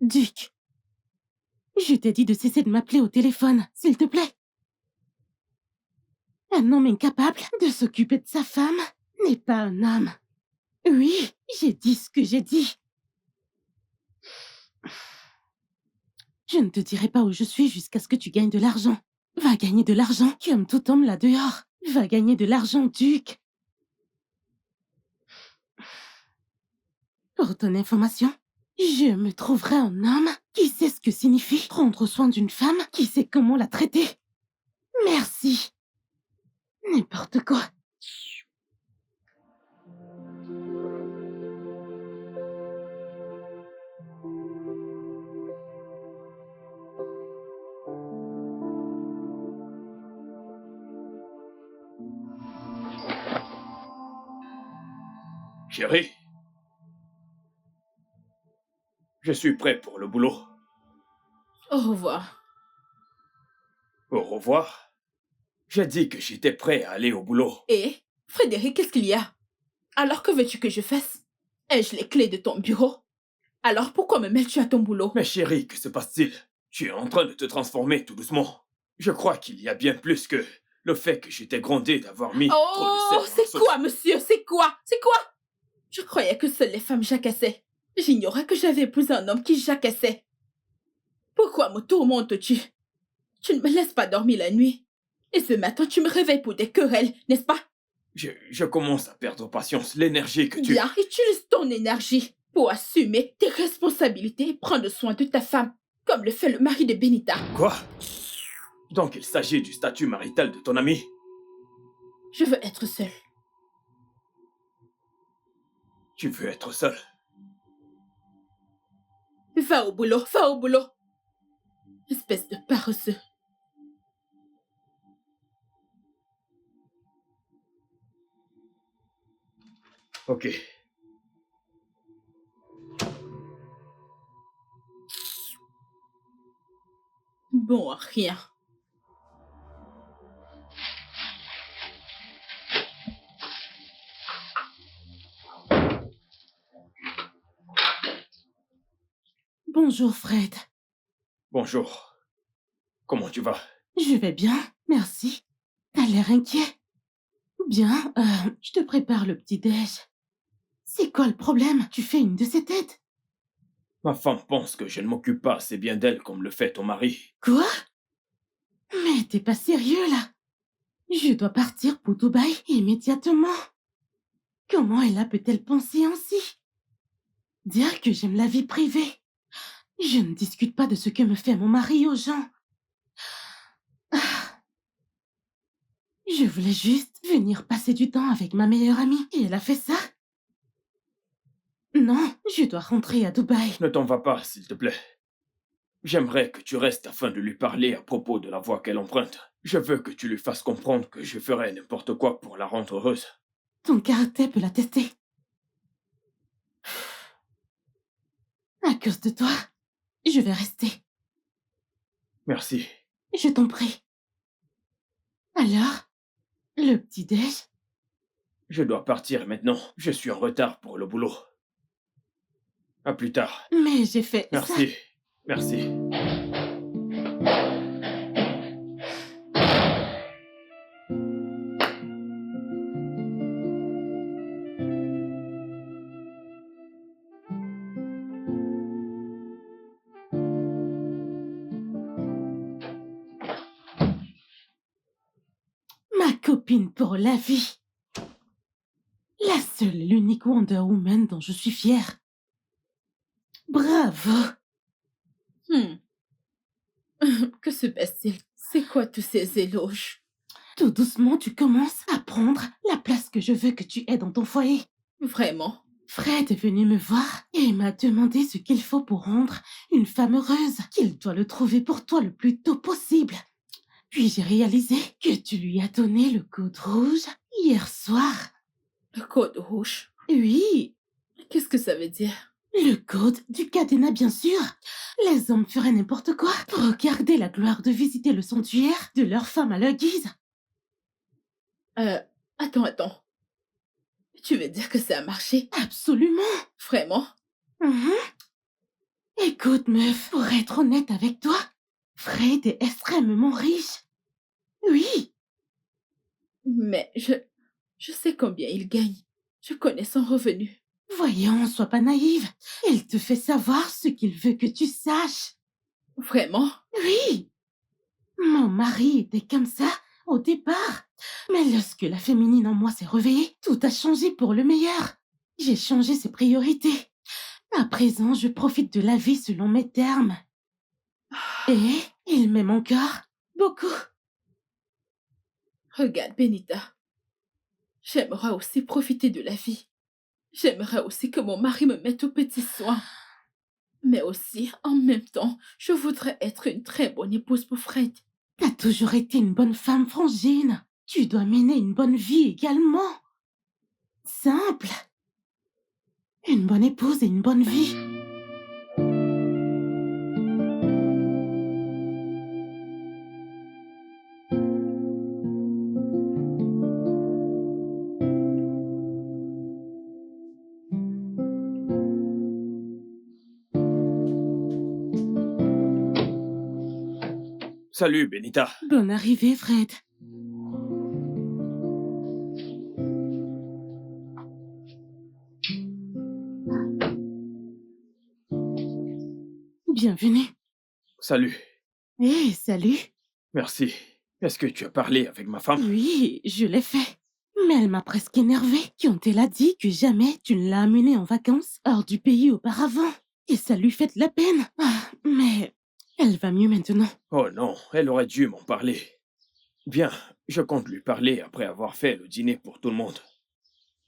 Duc, je t'ai dit de cesser de m'appeler au téléphone, s'il te plaît. Un homme incapable de s'occuper de sa femme n'est pas un homme. Oui, j'ai dit ce que j'ai dit. Je ne te dirai pas où je suis jusqu'à ce que tu gagnes de l'argent. Va gagner de l'argent, comme tout homme là dehors. Va gagner de l'argent, Duc. Pour ton information, je me trouverai un homme qui sait ce que signifie prendre soin d'une femme, qui sait comment la traiter. Merci. N'importe quoi. Chérie, je suis prêt pour le boulot. Au revoir. Au revoir. J'ai dit que j'étais prêt à aller au boulot. Et, Frédéric, qu'est-ce qu'il y a? Alors que veux-tu que je fasse? Ai-je les clés de ton bureau? Alors pourquoi me mêles-tu à ton boulot? Mais chérie, que se passe-t-il? Tu es en train de te transformer tout doucement. Je crois qu'il y a bien plus que le fait que j'étais grondé d'avoir mis trop de Oh, sel dans la c'est sauce. quoi, monsieur? C'est quoi? C'est quoi? Je croyais que seules les femmes jacassaient. J'ignorais que j'avais épousé un homme qui jacassait. Pourquoi me tourmentes-tu? Tu ne me laisses pas dormir la nuit. Et ce matin, tu me réveilles pour des querelles, n'est-ce pas? Je commence à perdre patience, l'énergie que tu... Bien, utilise ton énergie pour assumer tes responsabilités et prendre soin de ta femme, comme le fait le mari de Benita. Quoi? Donc il s'agit du statut marital de ton ami? Je veux être seule. Tu veux être seul? Va au boulot, va au boulot. Espèce de paresseux. Ok. Bon à rien. Bonjour, Fred. Bonjour. Comment tu vas? Je vais bien, merci. T'as l'air inquiet. Bien, je te prépare le petit-déj. C'est quoi le problème? Tu fais une de ces têtes? Ma femme pense que je ne m'occupe pas assez bien d'elle comme le fait ton mari. Quoi? Mais t'es pas sérieux, là? Je dois partir pour Dubaï immédiatement. Comment elle peut-elle penser ainsi? Dire que j'aime la vie privée. Je ne discute pas de ce que me fait mon mari aux gens. Ah. Je voulais juste venir passer du temps avec ma meilleure amie et elle a fait ça? Non, je dois rentrer à Dubaï. Ne t'en va pas, s'il te plaît. J'aimerais que tu restes afin de lui parler à propos de la voie qu'elle emprunte. Je veux que tu lui fasses comprendre que je ferai n'importe quoi pour la rendre heureuse. Ton caractère peut l'attester. À cause de toi, je vais rester. Merci. Je t'en prie. Alors, le petit-déj? Je dois partir maintenant. Je suis en retard pour le boulot. À plus tard. Mais j'ai fait ça. Merci. Merci. Ma copine pour la vie. La seule et l'unique Wonder Woman dont je suis fière. Bravo. Que se passe-t-il? C'est quoi tous ces éloges? Tout doucement, tu commences à prendre la place que je veux que tu aies dans ton foyer. Vraiment? Fred est venu me voir et m'a demandé ce qu'il faut pour rendre une femme heureuse, qu'il doit le trouver pour toi le plus tôt possible. Puis j'ai réalisé que tu lui as donné le code rouge hier soir. Le code rouge? Oui, Qu'est-ce que ça veut dire? le code du cadenas, bien sûr. Les hommes feraient n'importe quoi pour garder la gloire de visiter le sanctuaire de leur femme à leur guise. Attends. Tu veux dire que ça a marché? Absolument. Vraiment? Mhm. Écoute, meuf, pour être honnête avec toi, Fred est extrêmement riche. Oui, Mais je sais combien il gagne. Je connais son revenu. voyons, sois pas naïve. Il te fait savoir ce qu'il veut que tu saches. Vraiment? Oui, mon mari était comme ça au départ. Mais lorsque la féminine en moi s'est réveillée, tout a changé pour le meilleur. J'ai changé ses priorités. À présent, je profite de la vie selon mes termes. Et il m'aime encore beaucoup. Regarde, Benita. J'aimerais aussi profiter de la vie. J'aimerais aussi que mon mari me mette aux petits soins. Mais aussi, en même temps, je voudrais être une très bonne épouse pour Fred. T'as toujours été une bonne femme, Frangine. Tu dois mener une bonne vie également. Simple. Une bonne épouse et une bonne vie. Salut, Benita. Bonne arrivée, Fred. Bienvenue. Salut. Hé, salut. Merci. Est-ce que tu as parlé avec ma femme? Oui, je l'ai fait. Mais elle m'a presque énervée quand elle a dit que jamais tu ne l'as amenée en vacances hors du pays auparavant. Et ça lui fait de la peine. Ah, mais elle va mieux maintenant. Oh non, elle aurait dû m'en parler. Bien, je compte lui parler après avoir fait le dîner pour tout le monde.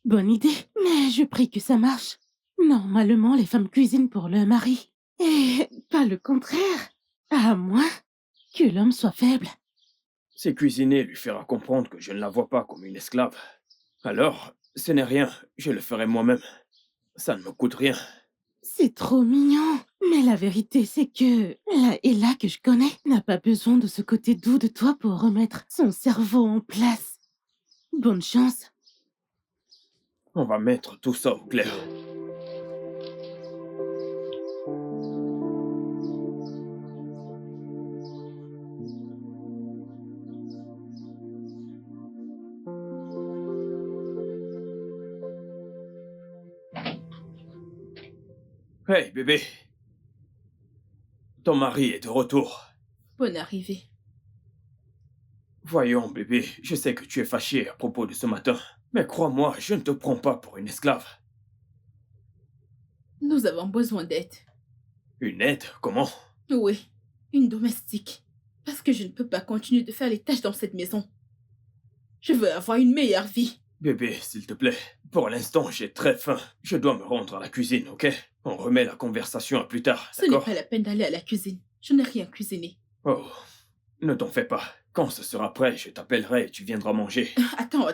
Bonne idée, mais je prie que ça marche. Normalement, les femmes cuisinent pour leur mari. Et pas le contraire. À moins que l'homme soit faible. C'est cuisiner lui fera comprendre que je ne la vois pas comme une esclave. Alors, ce n'est rien, je le ferai moi-même. Ça ne me coûte rien. C'est trop mignon. Mais la vérité, c'est que la Ella que je connais n'a pas besoin de ce côté doux de toi pour remettre son cerveau en place. Bonne chance. On va mettre tout ça au clair. Hey, bébé. Ton mari est de retour. Bonne arrivée. Voyons, bébé, je sais que tu es fâché à propos de ce matin. Mais crois-moi, je ne te prends pas pour une esclave. Nous avons besoin d'aide. Une aide? Comment? Oui, une domestique. Parce que je ne peux pas continuer de faire les tâches dans cette maison. Je veux avoir une meilleure vie. Bébé, s'il te plaît. Pour l'instant, j'ai très faim. Je dois me rendre à la cuisine, ok? On remet la conversation à plus tard, Ce n'est d'accord? pas la peine d'aller à la cuisine. Je n'ai rien cuisiné. Oh, ne t'en fais pas. Quand ce sera prêt, je t'appellerai et tu viendras manger. Attends.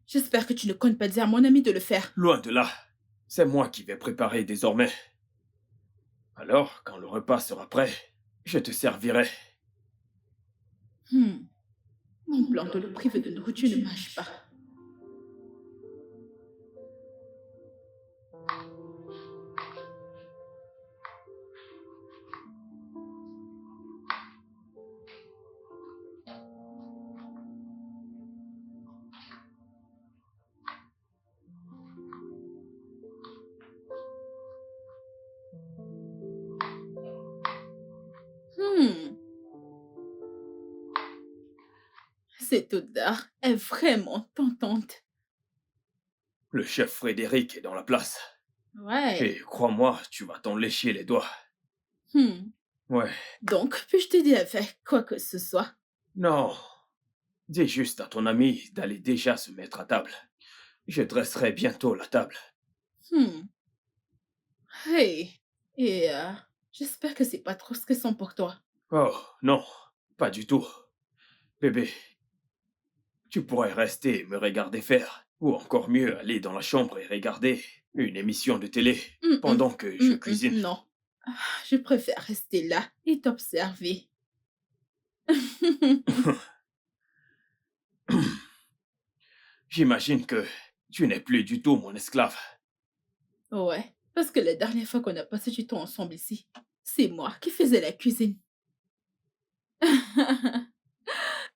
J'espère que tu ne comptes pas dire à mon ami de le faire. Loin de là. C'est moi qui vais préparer désormais. Alors, quand le repas sera prêt, je te servirai. Mon plan de le priver de nourriture ne marche pas. Cette odeur est vraiment tentante. Le chef Frédéric est dans la place. Ouais. Et crois-moi, tu vas t'en lécher les doigts. Hmm. Ouais. Donc, puis-je t'aider avec quoi que ce soit? Non. Dis juste à ton ami d'aller déjà se mettre à table. Je dresserai bientôt la table. Hmm. Hey. Et j'espère que c'est pas trop stressant pour toi. Oh, non, pas du tout. Bébé, tu pourrais rester et me regarder faire. Ou encore mieux, aller dans la chambre et regarder une émission de télé pendant que je cuisine. Non. Ah, je préfère rester là et t'observer. J'imagine que tu n'es plus du tout mon esclave. Ouais, parce que la dernière fois qu'on a passé du temps ensemble ici, c'est moi qui faisais la cuisine.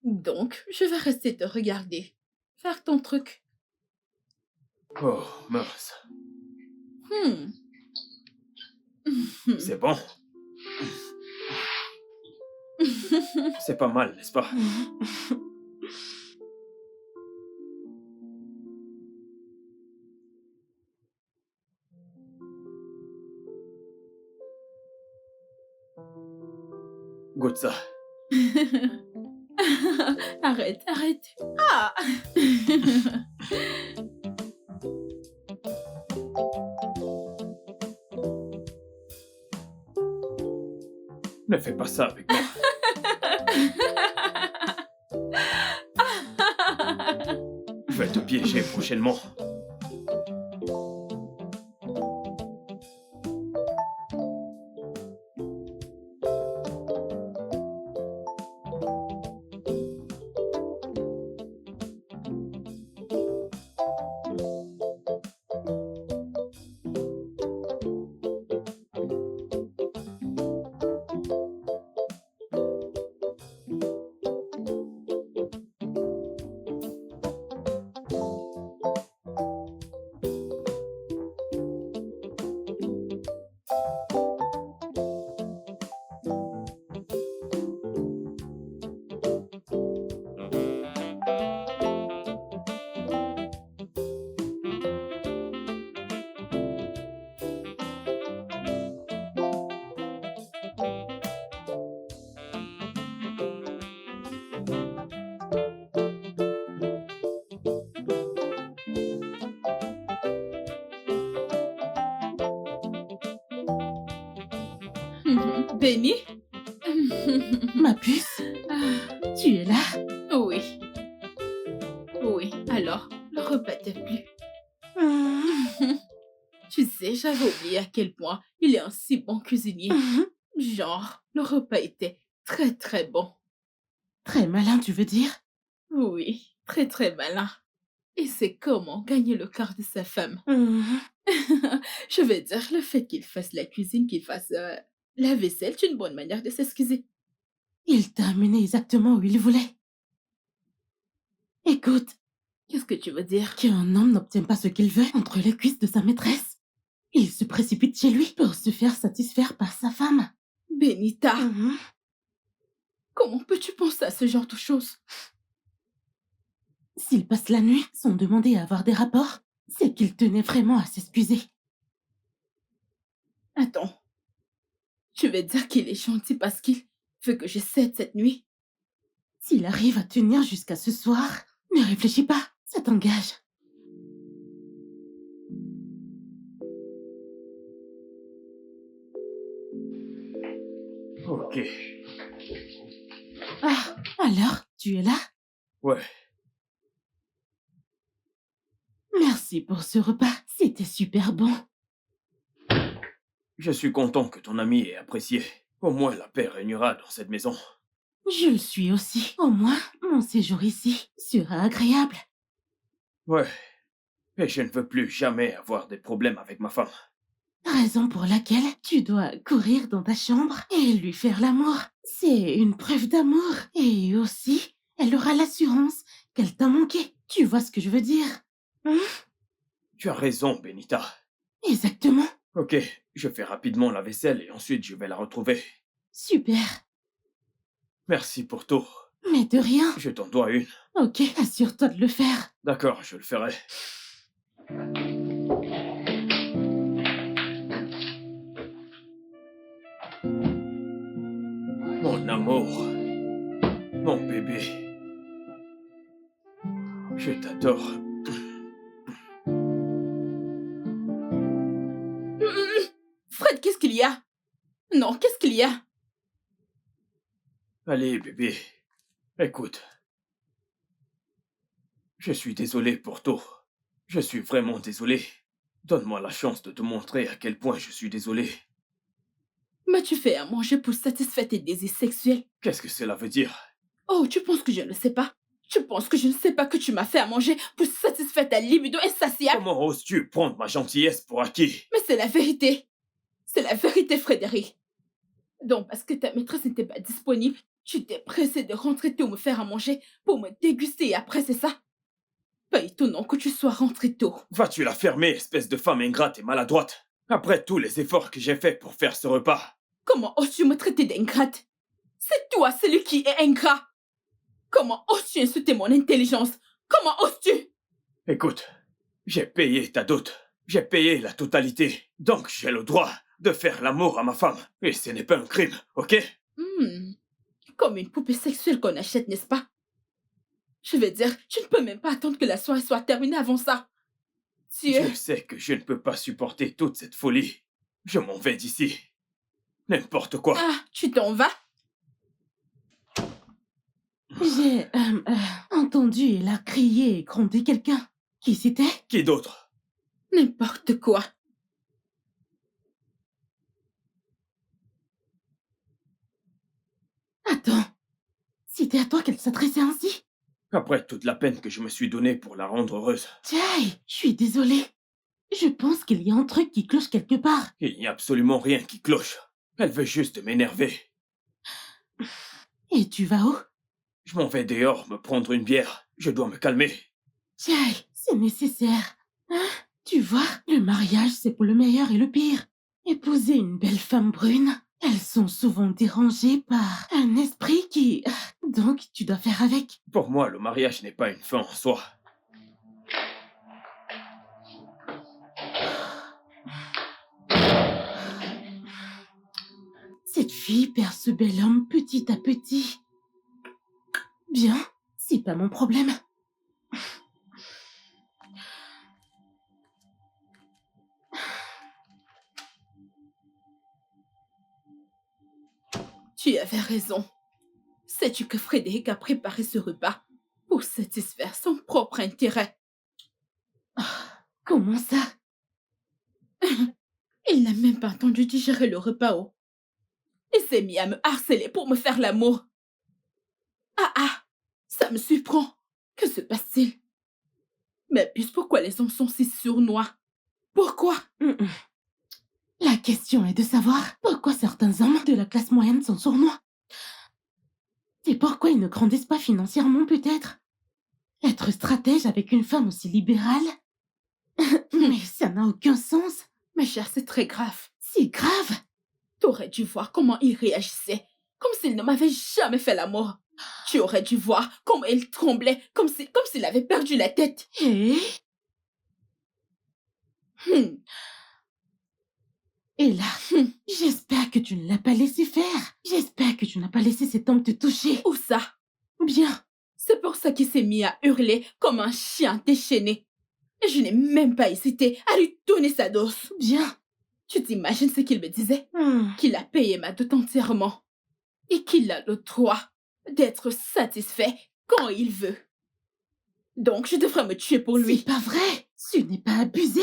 Donc, je vais rester te regarder. Faire ton truc. Oh, mince. Hmm. C'est bon? C'est pas mal, n'est-ce pas? Goûte ça. Arrête, arrête. Ah. Ne fais pas ça avec moi. Je vais te piéger prochainement. Benny? Ma puce, Ah, tu es là? oui. Oui, alors, le repas t'a plu? Tu sais, j'avais oublié à quel point il est un si bon cuisinier. Genre, le repas était très très bon. Très malin, tu veux dire? Oui, très très malin. Et c'est comment gagner le cœur de sa femme. Je vais dire, le fait qu'il fasse la cuisine, qu'il fasse la vaisselle, c'est une bonne manière de s'excuser. Il t'a amené exactement où il voulait. Écoute, Qu'est-ce que tu veux dire? qu'un homme n'obtient pas ce qu'il veut entre les cuisses de sa maîtresse. Il se précipite chez lui pour se faire satisfaire par sa femme. Benita, Mhm. comment peux-tu penser à ce genre de choses? S'il passe la nuit sans demander à avoir des rapports, c'est qu'il tenait vraiment à s'excuser. Attends, tu veux dire qu'il est gentil parce qu'il veut que je cède cette nuit? S'il arrive à tenir jusqu'à ce soir, ne réfléchis pas, ça t'engage. Ok. Ah, alors, tu es là? Ouais. Merci pour ce repas, c'était super bon. Je suis content que ton ami ait apprécié. Au moins la paix régnera dans cette maison. Je le suis aussi. Au moins, mon séjour ici sera agréable. Ouais. Et je ne veux plus jamais avoir des problèmes avec ma femme. Raison pour laquelle tu dois courir dans ta chambre et lui faire l'amour. C'est une preuve d'amour. Et aussi, elle aura l'assurance qu'elle t'a manqué. Tu vois ce que je veux dire? Tu as raison, Benita. Exactement. Ok, je fais rapidement la vaisselle et ensuite je vais la retrouver. Super. Merci pour tout. Mais de rien. Je t'en dois une. Ok, assure-toi de le faire. D'accord, je le ferai. Mon amour. Mon bébé. Je t'adore. Fred, qu'est-ce qu'il y a? Non, qu'est-ce qu'il y a? Allez, bébé. Écoute. Je suis désolé pour tout. Je suis vraiment désolé. Donne-moi la chance de te montrer à quel point je suis désolé. M'as-tu fait à manger pour satisfaire tes désirs sexuels? Qu'est-ce que cela veut dire? Oh, tu penses que je ne sais pas? Tu penses que je ne sais pas que tu m'as fait à manger pour satisfaire ta libido insatiable? Comment oses-tu prendre ma gentillesse pour acquis? Mais c'est la vérité. C'est la vérité, Frédéric. Donc, parce que ta maîtresse n'était pas disponible, tu t'es pressé de rentrer tôt me faire à manger pour me déguster et après, c'est ça? Pas étonnant que tu sois rentré tôt. Vas-tu la fermer, espèce de femme ingrate et maladroite? Après tous les efforts que j'ai faits pour faire ce repas. Comment oses-tu me traiter d'ingrate? C'est toi celui qui est ingrat. Comment oses-tu insulter mon intelligence? Comment oses-tu? Écoute, j'ai payé ta dot. J'ai payé la totalité. Donc j'ai le droit de faire l'amour à ma femme. Et ce n'est pas un crime, ok? Comme une poupée sexuelle qu'on achète, n'est-ce pas? Je veux dire, tu ne peux même pas attendre que la soirée soit terminée avant ça. Je sais que je ne peux pas supporter toute cette folie. Je m'en vais d'ici. N'importe quoi. Ah, tu t'en vas? J'ai entendu et a crié et grondé quelqu'un. Qui c'était? Qui d'autre? N'importe quoi. Attends. C'était à toi qu'elle s'adressait ainsi? Après toute la peine que je me suis donnée pour la rendre heureuse. Jay, je suis désolée. Je pense qu'il y a un truc qui cloche quelque part. Il n'y a absolument rien qui cloche. Elle veut juste m'énerver. Et tu vas où? Je m'en vais dehors me prendre une bière. Je dois me calmer. Jay, c'est nécessaire. Hein? Tu vois, le mariage, c'est pour le meilleur et le pire. Épouser une belle femme brune, elles sont souvent dérangées par un esprit qui... Donc, tu dois faire avec. Pour moi, le mariage n'est pas une fin en soi. Cette fille perd ce bel homme petit à petit. Bien, c'est pas mon problème. Tu avais raison. Sais-tu que Frédéric a préparé ce repas pour satisfaire son propre intérêt? Comment ça? Il n'a même pas entendu digérer le repas, oh. Il s'est mis à me harceler pour me faire l'amour. Ah, ça me surprend. Que se passe-t-il? Mais puis pourquoi les hommes sont si sournois? Pourquoi? La question est de savoir pourquoi certains hommes de la classe moyenne sont sournois. Et pourquoi ils ne grandissent pas financièrement, peut-être? Être stratège avec une femme aussi libérale? Mais ça n'a aucun sens. Ma chère, c'est très grave. C'est grave. T'aurais dû voir comment il réagissait, comme s'il ne m'avait jamais fait l'amour. Tu aurais dû voir comment il tremblait, comme s'il avait perdu la tête. Et là, j'espère que tu ne l'as pas laissé faire. J'espère que tu n'as pas laissé cet homme te toucher. Où ça? Bien. C'est pour ça qu'il s'est mis à hurler comme un chien déchaîné. Et je n'ai même pas hésité à lui donner sa dose. Bien. Tu t'imagines ce qu'il me disait? Qu'il a payé ma dot entièrement. Et qu'il a le droit d'être satisfait quand il veut. Donc je devrais me tuer pour lui. C'est pas vrai. Tu n'es pas abusé.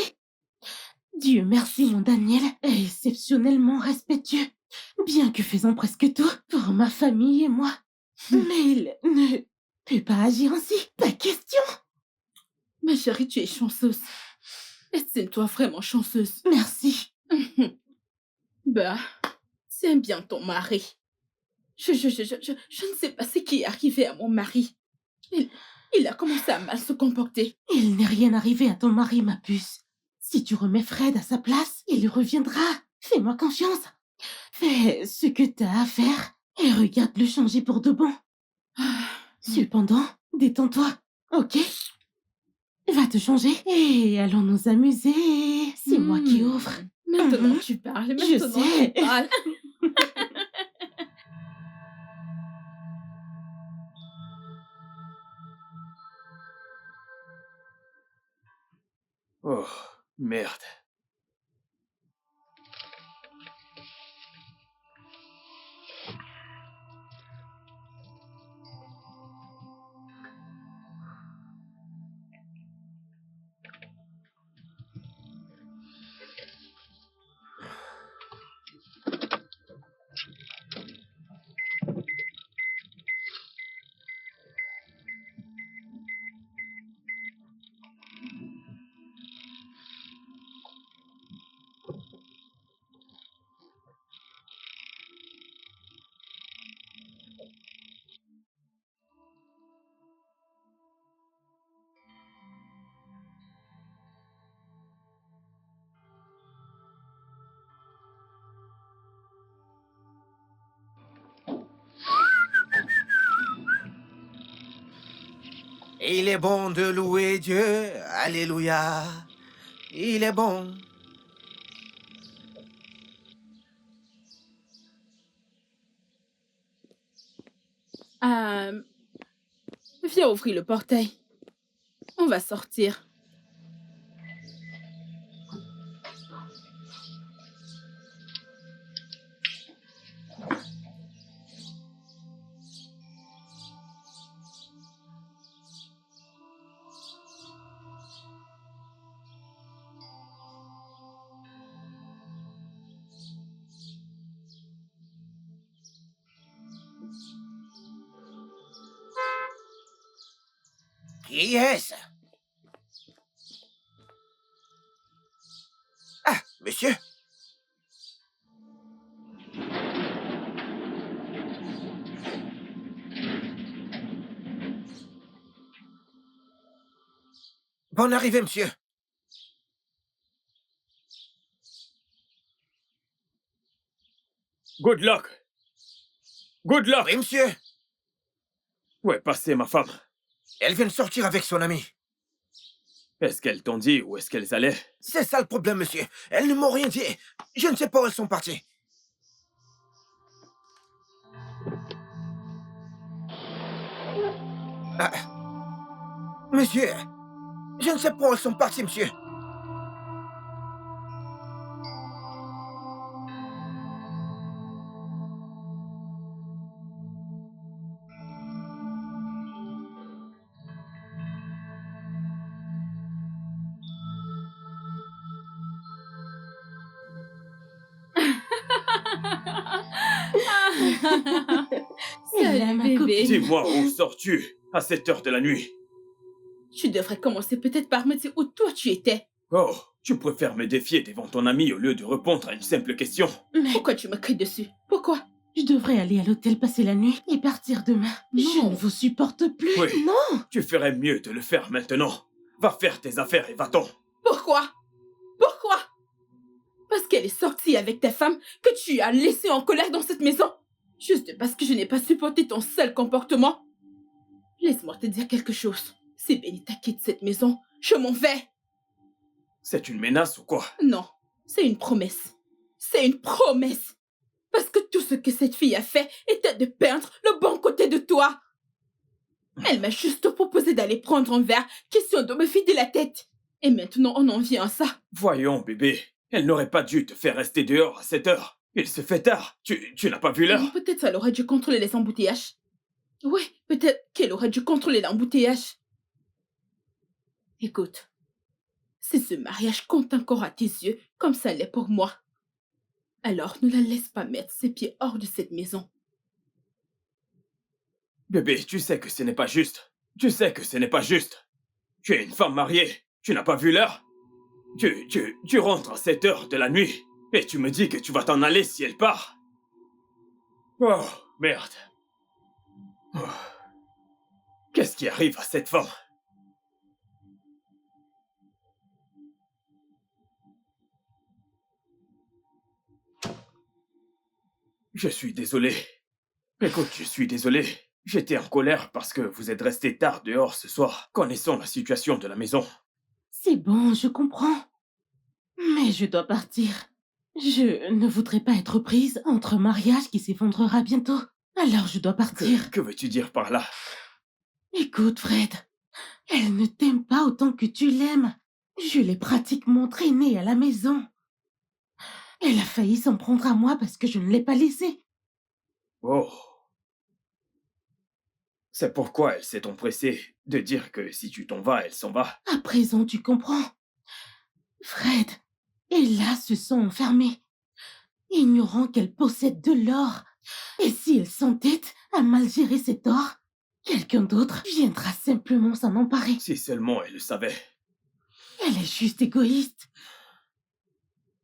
Dieu merci, mon Daniel est exceptionnellement respectueux, bien que faisant presque tout pour ma famille et moi. Mais il ne peut pas agir ainsi, pas question. Ma chérie, tu es chanceuse. Estime-toi vraiment chanceuse. Merci. Bah, tiens bien ton mari. Je ne sais pas ce qui est arrivé à mon mari. Il a commencé à mal se comporter. Il n'est rien arrivé à ton mari, ma puce. Si tu remets Fred à sa place, il reviendra. Fais-moi confiance. Fais ce que t'as à faire et regarde le changer pour de bon. Cependant, détends-toi, ok? Va te changer et allons nous amuser. C'est moi qui ouvre. Maintenant tu parles, maintenant Je sais. tu parles. Oh, merde. Il est bon de louer Dieu. Alléluia. Il est bon. Viens ouvrir le portail. On va sortir. Qui est-ce? Ah, monsieur. Bonne arrivée, monsieur. Good luck. Good luck. Oui, monsieur. Où est passée ma femme? Elle vient de sortir avec son ami. Est-ce qu'elles t'ont dit où est-ce qu'elles allaient? C'est ça le problème, monsieur. Elles ne m'ont rien dit. Je ne sais pas où elles sont parties. Ah. Monsieur, je ne sais pas où elles sont parties, monsieur. Salut, bébé. Dis-moi, où sors-tu à cette heure de la nuit? Tu devrais commencer peut-être par me dire où toi tu étais. Oh, tu préfères me défier devant ton ami au lieu de répondre à une simple question. Mais Pourquoi tu me cries dessus? Pourquoi? je devrais aller à l'hôtel passer la nuit et partir demain. Je Non. ne vous supporte plus. Oui. Non. Tu ferais mieux de le faire maintenant. Va faire tes affaires et va-t'en. Pourquoi? Pourquoi? Parce qu'elle est sortie avec ta femme que tu as laissée en colère dans cette maison. Juste parce que je n'ai pas supporté ton sale comportement. Laisse-moi te dire quelque chose. Si Benita quitte cette maison, je m'en vais. C'est une menace ou quoi? Non, c'est une promesse. C'est une promesse. Parce que tout ce que cette fille a fait était de peindre le bon côté de toi. Elle m'a juste proposé d'aller prendre un verre, question de me vider la tête. Et maintenant, on en vient à ça. Voyons, bébé. Elle n'aurait pas dû te faire rester dehors à cette heure. Il se fait tard. Tu n'as pas vu l'heure? Peut-être elle aurait dû contrôler les embouteillages. Oui, peut-être qu'elle aurait dû contrôler l'embouteillage. Écoute, si ce mariage compte encore à tes yeux, comme ça l'est pour moi, alors ne la laisse pas mettre ses pieds hors de cette maison. Bébé, tu sais que ce n'est pas juste. Tu sais que ce n'est pas juste. Tu es une femme mariée. Tu n'as pas vu l'heure? Tu rentres à cette heure de la nuit et tu me dis que tu vas t'en aller si elle part. Oh, merde. Oh. Qu'est-ce qui arrive à cette femme? Je suis désolé. Écoute, je suis désolé. J'étais en colère parce que vous êtes resté tard dehors ce soir, connaissant la situation de la maison. C'est bon, je comprends. Mais je dois partir. Je ne voudrais pas être prise entre un mariage qui s'effondrera bientôt. Alors je dois partir. Que veux-tu dire par là? Écoute, Fred. Elle ne t'aime pas autant que tu l'aimes. Je l'ai pratiquement traînée à la maison. Elle a failli s'en prendre à moi parce que je ne l'ai pas laissée. Oh. C'est pourquoi elle s'est empressée de dire que si tu t'en vas, elle s'en va. À présent, tu comprends. Fred et là se sont enfermés, ignorant qu'elle possède de l'or. Et si elle s'entête à mal gérer cet or, quelqu'un d'autre viendra simplement s'en emparer. Si seulement elle le savait. Elle est juste égoïste.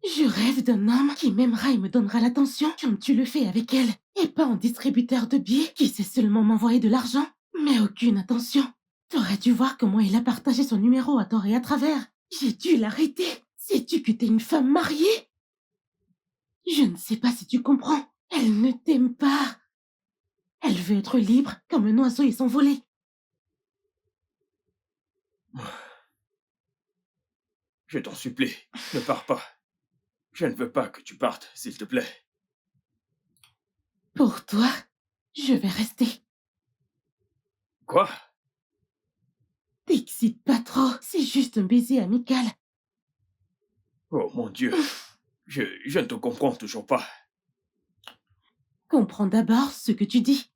Je rêve d'un homme qui m'aimera et me donnera l'attention comme tu le fais avec elle, et pas un distributeur de billets qui sait seulement m'envoyer de l'argent, mais aucune attention. T'aurais dû voir comment il a partagé son numéro à tort et à travers. J'ai dû l'arrêter. Sais-tu que t'es une femme mariée? Je ne sais pas si tu comprends. Elle ne t'aime pas. Elle veut être libre comme un oiseau et s'envoler. Je t'en supplie, ne pars pas. Je ne veux pas que tu partes, s'il te plaît. Pour toi, je vais rester. Quoi? T'excite pas trop, c'est juste un baiser amical. Oh mon Dieu, je ne te comprends toujours pas. Comprends d'abord ce que tu dis.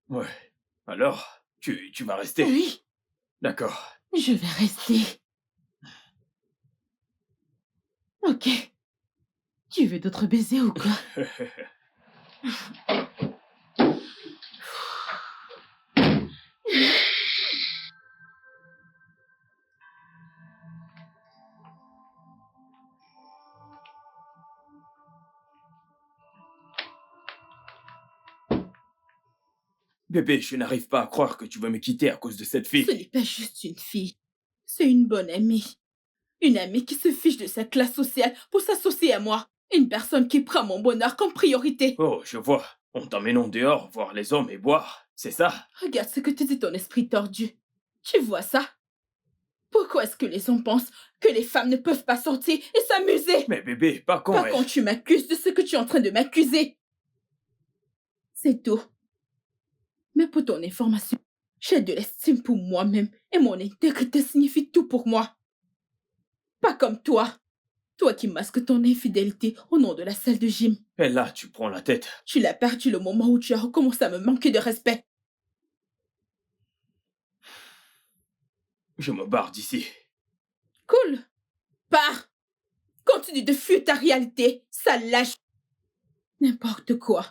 Ouais, alors, tu vas rester? Oui, D'accord. je vais rester. Ok. Tu veux d'autres baisers ou quoi? Bébé, je n'arrive pas à croire que tu veux me quitter à cause de cette Ce fille. n'est pas juste une fille. C'est une bonne amie. Une amie qui se fiche de sa classe sociale pour s'associer à moi. Une personne qui prend mon bonheur comme priorité. Oh, je vois. On t'emmène en dehors voir les hommes et boire, c'est ça? Regarde ce que te dit ton esprit tordu. Tu vois ça? Pourquoi est-ce que les hommes pensent que les femmes ne peuvent pas sortir et s'amuser? Mais bébé, pas quand Pas elle... quand tu m'accuses de ce que tu es en train de m'accuser. C'est tout. Mais pour ton information, j'ai de l'estime pour moi-même et mon intégrité signifie tout pour moi. Pas comme toi. Toi qui masques ton infidélité au nom de la salle de gym. Et là, tu prends la tête. Tu l'as perdu le moment où tu as recommencé à me manquer de respect. Je me barre d'ici. Cool. Pars. Continue de fuir ta réalité. Ça lâche. N'importe quoi.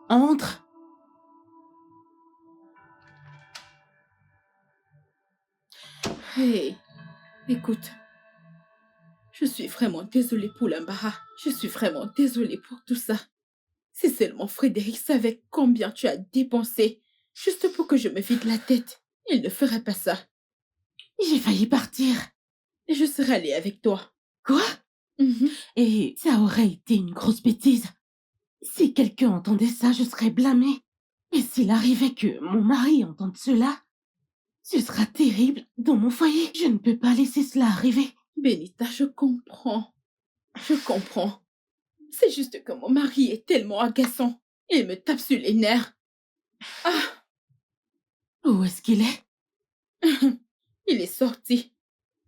Entre. Hey, écoute. Je suis vraiment désolée pour l'embarras. Je suis vraiment désolée pour tout ça. Si seulement Frédéric savait combien tu as dépensé juste pour que je me vide la tête, il ne ferait pas ça. J'ai failli partir. Et je serais allée avec toi. Quoi? Mhm. Et ça aurait été une grosse bêtise. Si quelqu'un entendait ça, je serais blâmée. Et s'il arrivait que mon mari entende cela, ce sera terrible dans mon foyer. Je ne peux pas laisser cela arriver. Benita, je comprends. Je comprends. C'est juste que mon mari est tellement agaçant. Il me tape sur les nerfs. Ah, Où est-ce qu'il est? il est sorti.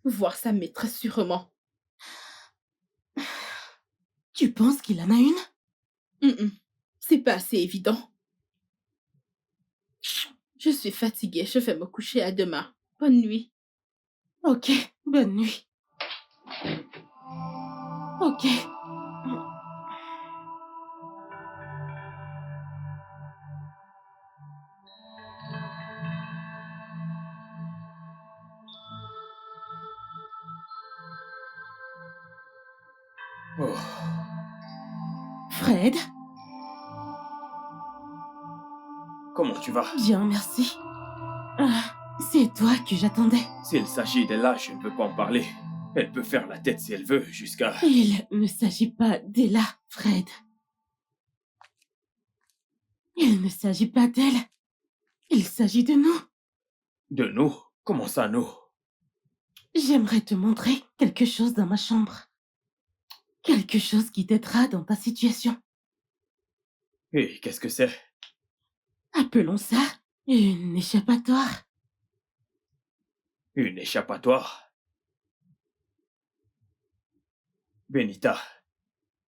Voir sa maîtresse sûrement. Tu penses qu'il en a une? C'est pas assez évident. Je suis fatiguée, je vais me coucher à demain. Bonne nuit. Ok, bonne nuit. Ok. Oh, Fred, comment tu vas? bien, merci. Ah, c'est toi que j'attendais. S'il s'agit d'Ella, je ne veux pas en parler. Elle peut faire la tête si elle veut, jusqu'à... Il ne s'agit pas d'Ella, Fred. Il ne s'agit pas d'elle. Il s'agit de nous. De nous? Comment ça, nous? J'aimerais te montrer quelque chose dans ma chambre. Quelque chose qui t'aidera dans ta situation. Et qu'est-ce que c'est? Appelons ça une échappatoire. Une échappatoire? Benita,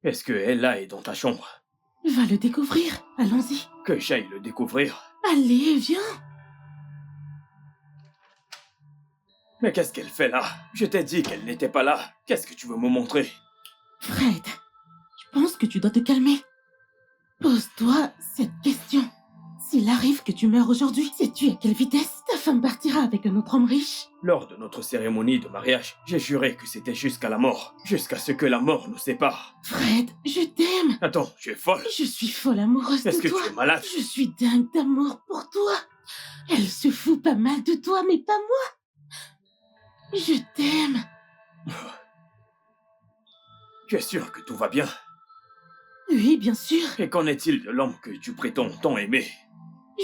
est-ce que Ella est dans ta chambre? Va le découvrir. Allons-y. Que j'aille le découvrir? Allez, viens. Mais qu'est-ce qu'elle fait là? Je t'ai dit qu'elle n'était pas là. Qu'est-ce que tu veux me montrer? Fred, je pense que tu dois te calmer. Pose-toi cette question. S'il arrive que tu meurs aujourd'hui, sais-tu à quelle vitesse ta femme partira avec un autre homme riche? Lors de notre cérémonie de mariage, j'ai juré que c'était jusqu'à la mort. Jusqu'à ce que la mort nous sépare. Fred, je t'aime. Attends, tu es folle? Je suis folle amoureuse Est-ce de que toi. tu es malade? Je suis dingue d'amour pour toi. Elle se fout pas mal de toi, mais pas moi. Je t'aime. Tu es sûr que tout va bien? Oui, bien sûr. Et qu'en est-il de l'homme que tu prétends tant aimer?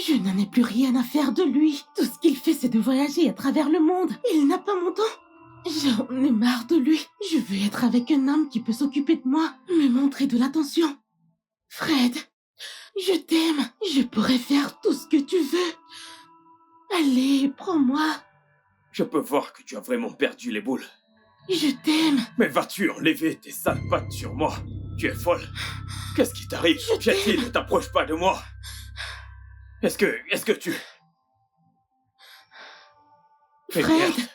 Je n'en ai plus rien à faire de lui. Tout ce qu'il fait, c'est de voyager à travers le monde. Il n'a pas mon temps. J'en ai marre de lui. Je veux être avec un homme qui peut s'occuper de moi, me montrer de l'attention. Fred, je t'aime. Je pourrais faire tout ce que tu veux. Allez, prends-moi. Je peux voir que tu as vraiment perdu les boules. Je t'aime. Mais vas-tu enlever tes sales pattes sur moi? Tu es folle. Qu'est-ce qui t'arrive? Je Jetty, t'aime. ne t'approche pas de moi. Est-ce que tu... Mais Fred. merde.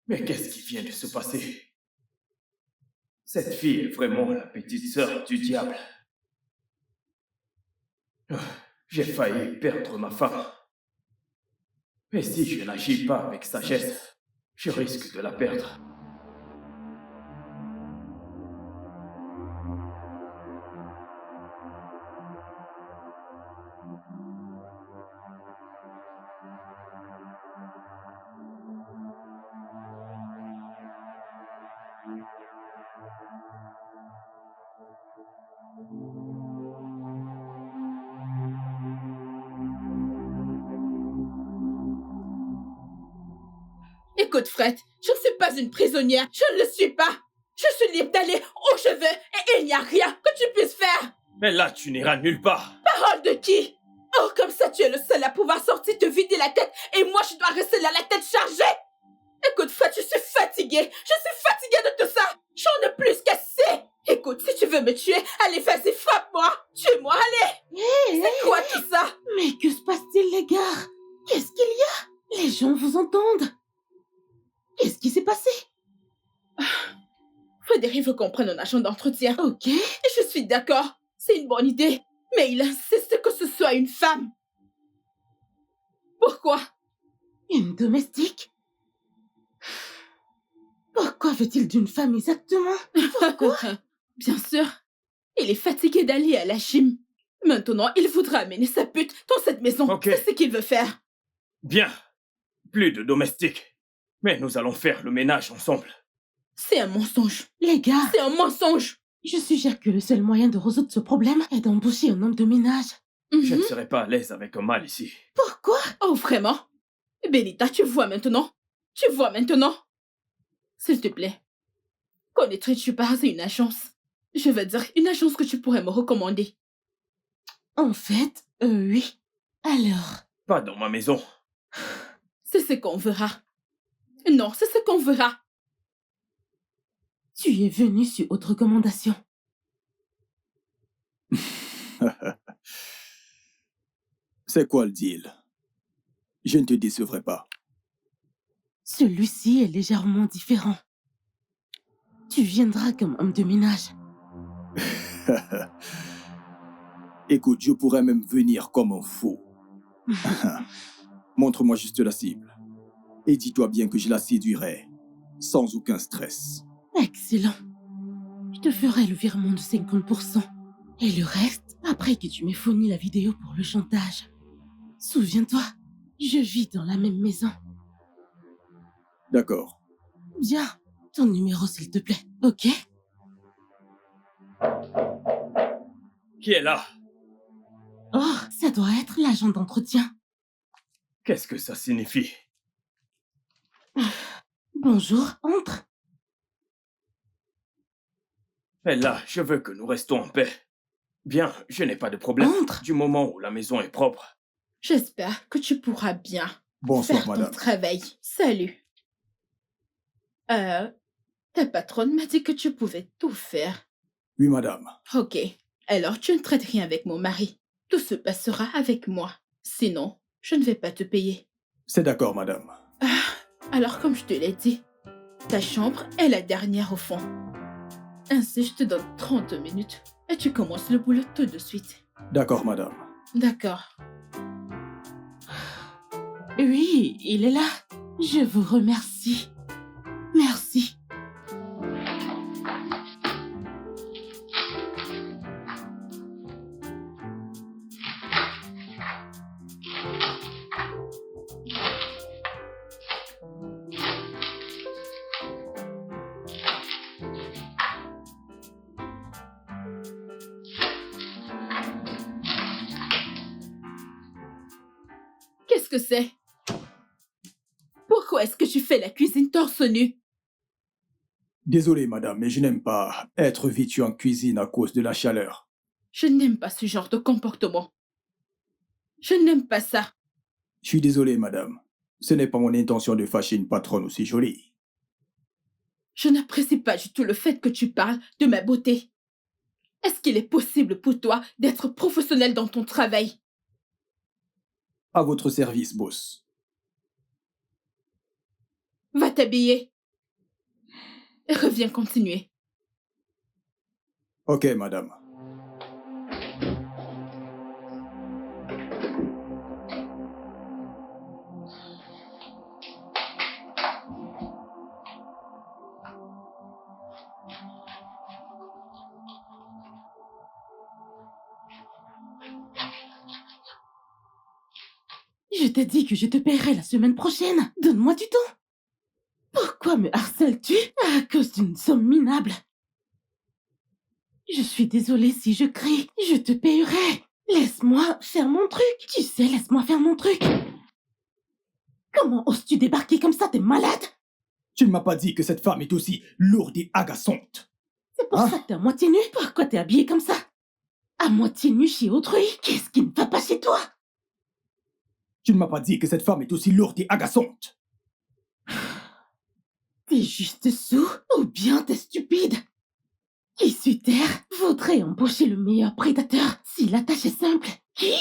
Mais qu'est-ce qui vient de se passer? Cette fille est vraiment la petite sœur du diable. Ah, j'ai failli perdre ma femme. Et si je n'agis pas avec sagesse, je risque de la perdre. Écoute, Fred, je ne suis pas une prisonnière. Je ne le suis pas. Je suis libre d'aller où je veux et il n'y a rien que tu puisses faire. Mais là, tu n'iras nulle part. Parole de qui? Oh, comme ça, tu es le seul à pouvoir sortir te vider la tête et moi, je dois rester là la tête chargée. Écoute, Fred, je suis fatiguée. Je suis fatiguée de tout ça. J'en ai plus qu'assez. Écoute, si tu veux me tuer, allez, vas-y, frappe-moi. Tue-moi, allez. C'est quoi tout ça? Mais que se passe-t-il, les gars? Qu'est-ce qu'il y a? Les gens vous entendent. Qu'est-ce qui s'est passé? Frédéric veut qu'on prenne un agent d'entretien. Ok. Et je suis d'accord. C'est une bonne idée. Mais il insiste que ce soit une femme. Pourquoi? Une domestique? Pourquoi veut-il d'une femme exactement? Bien sûr. Il est fatigué d'aller à la gym. Maintenant, il voudra amener sa pute dans cette maison. Ok. C'est ce qu'il veut faire. Bien. Plus de domestiques. Mais nous allons faire le ménage ensemble. C'est un mensonge. Les gars, C'est un mensonge. Je suggère que le seul moyen de résoudre ce problème est d'embaucher un homme de ménage. Je ne Mhm. serais pas à l'aise avec un mâle ici. Pourquoi? Oh, vraiment? Benita, tu vois maintenant? Tu vois maintenant? S'il te plaît, connaîtrais-tu par hasard une agence? Je veux dire, une agence que tu pourrais me recommander. En fait, oui. Alors, Pas dans ma maison. C'est ce qu'on verra. Non, c'est ce qu'on verra. tu es venu sur haute recommandation. C'est quoi le deal? Je ne te décevrai pas. Celui-ci est légèrement différent. Tu viendras comme homme de ménage. Écoute, je pourrais même venir comme un fou. Montre-moi juste la cible. Et dis-toi bien que je la séduirai sans aucun stress. Excellent. Je te ferai le virement de 50%. Et le reste, après que tu m'aies fourni la vidéo pour le chantage. Souviens-toi, je vis dans la même maison. D'accord. Bien, ton numéro s'il te plaît, ok? Qui est là? Oh, ça doit être l'agent d'entretien. Qu'est-ce que ça signifie? Bonjour, entre. Ella, je veux que nous restons en paix. Bien, je n'ai pas de problème. Entre. Du moment où la maison est propre. J'espère que tu pourras bien Bonsoir, faire ton madame. travail. Salut. Ta patronne m'a dit que tu pouvais tout faire. Oui, madame. Ok. Alors tu ne traites rien avec mon mari. Tout se passera avec moi. Sinon, je ne vais pas te payer. C'est d'accord, madame. Alors comme je te l'ai dit, ta chambre est la dernière au fond. Ainsi, je te donne 30 minutes et tu commences le boulot tout de suite. D'accord, madame. D'accord. Oui, il est là. Je vous remercie. Merci. Qu'est-ce que c'est? Pourquoi est-ce que tu fais la cuisine torse nu? Désolé, madame, mais je n'aime pas être vêtu en cuisine à cause de la chaleur. Je n'aime pas ce genre de comportement. Je n'aime pas ça. Je suis désolé, madame. Ce n'est pas mon intention de fâcher une patronne aussi jolie. Je n'apprécie pas du tout le fait que tu parles de ma beauté. Est-ce qu'il est possible pour toi d'être professionnel dans ton travail? À votre service, boss. Va t'habiller. Et reviens continuer. Ok, madame. Je t'ai dit que je te paierai la semaine prochaine. Donne-moi du temps. Pourquoi me harcèles-tu à cause d'une somme minable? Je suis désolée si je crie. Je te paierai. Laisse-moi faire mon truc. Tu sais, laisse-moi faire mon truc. Comment oses-tu débarquer comme ça? T'es malade? Tu ne m'as pas dit que cette femme est aussi lourde et agaçante. C'est pour ça que t'es à moitié nu. Pourquoi t'es habillée comme ça? À moitié nu chez autrui? Qu'est-ce qui ne va pas chez toi? Tu ne m'as pas dit que cette femme est aussi lourde et agaçante. T'es juste sourd ou bien t'es stupide? Qui sur terre voudrait embaucher le meilleur prédateur si la tâche est simple? Qui?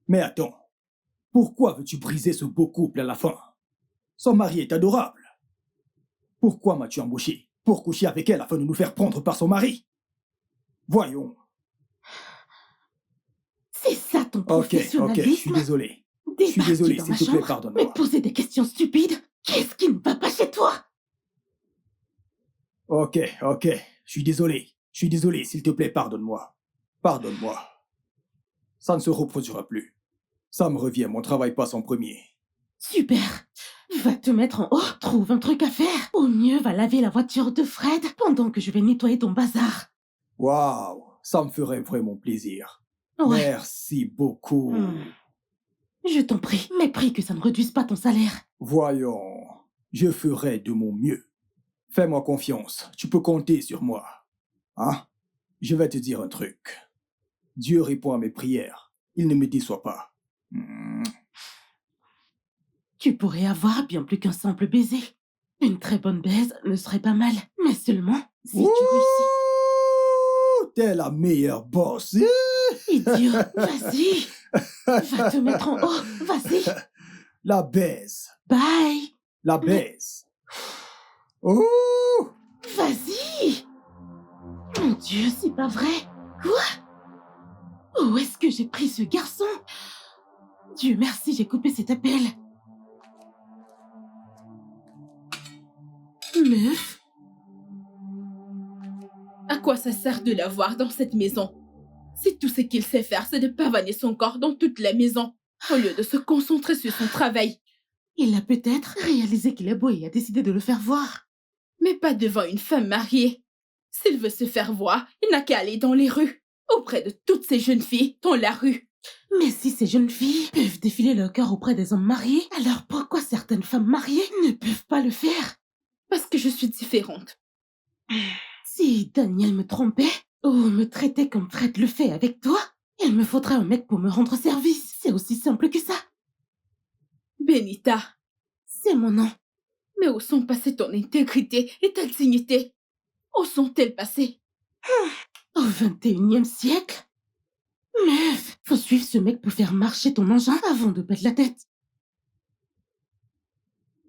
Mais attends, pourquoi veux-tu briser ce beau couple à la fin? Son mari est adorable. Pourquoi m'as-tu embauché? Pour coucher avec elle afin de nous faire prendre par son mari? Voyons. C'est ça ton Ok, professionnalisme? je suis désolé. Je suis Débarquer désolé, dans s'il ma te plaît, chambre, me pardonne-moi. poser des questions stupides? Qu'est-ce qui ne va pas chez toi? Ok, je suis désolé. Je suis désolé, s'il te plaît, pardonne-moi. Pardonne-moi. Ça ne se reproduira plus. Ça me revient, mon travail passe en premier. Super. Va te mettre en haut, trouve un truc à faire. Au mieux, va laver la voiture de Fred pendant que je vais nettoyer ton bazar. Waouh, ça me ferait vraiment plaisir. Ouais. Merci beaucoup. Je t'en prie, mais prie que ça ne réduise pas ton salaire. Voyons, je ferai de mon mieux. Fais-moi confiance, tu peux compter sur moi. Hein? Je vais te dire un truc. Dieu répond à mes prières. Il ne me déçoit pas. Tu pourrais avoir bien plus qu'un simple baiser. Une très bonne baise ne serait pas mal, mais seulement si tu réussis. Ouh, t'es la meilleure boss. Idiot, vas-y. Va te mettre en haut, vas-y. La baise. Bye. La baise. Ouh! Vas-y. Mon Dieu, c'est pas vrai. Quoi? Où est-ce que j'ai pris ce garçon? Dieu merci, j'ai coupé cet appel. Meuf, À quoi ça sert de l'avoir dans cette maison? Si tout ce qu'il sait faire, c'est de pavaner son corps dans toute la maison, au lieu de se concentrer sur son travail. il a peut-être réalisé qu'il est beau et a décidé de le faire voir. Mais pas devant une femme mariée. S'il veut se faire voir, il n'a qu'à aller dans les rues, auprès de toutes ces jeunes filles dans la rue. Mais si ces jeunes filles peuvent défiler leur cœur auprès des hommes mariés, alors pourquoi certaines femmes mariées ne peuvent pas le faire? Parce que je suis différente. Si Daniel me trompait, ou me traitait comme Fred le fait avec toi, il me faudrait un mec pour me rendre service. C'est aussi simple que ça. Benita, C'est mon nom. mais où sont passées ton intégrité et ta dignité? Où sont-elles passées? Au 21e siècle? Meuf, faut suivre ce mec pour faire marcher ton engin avant de perdre la tête.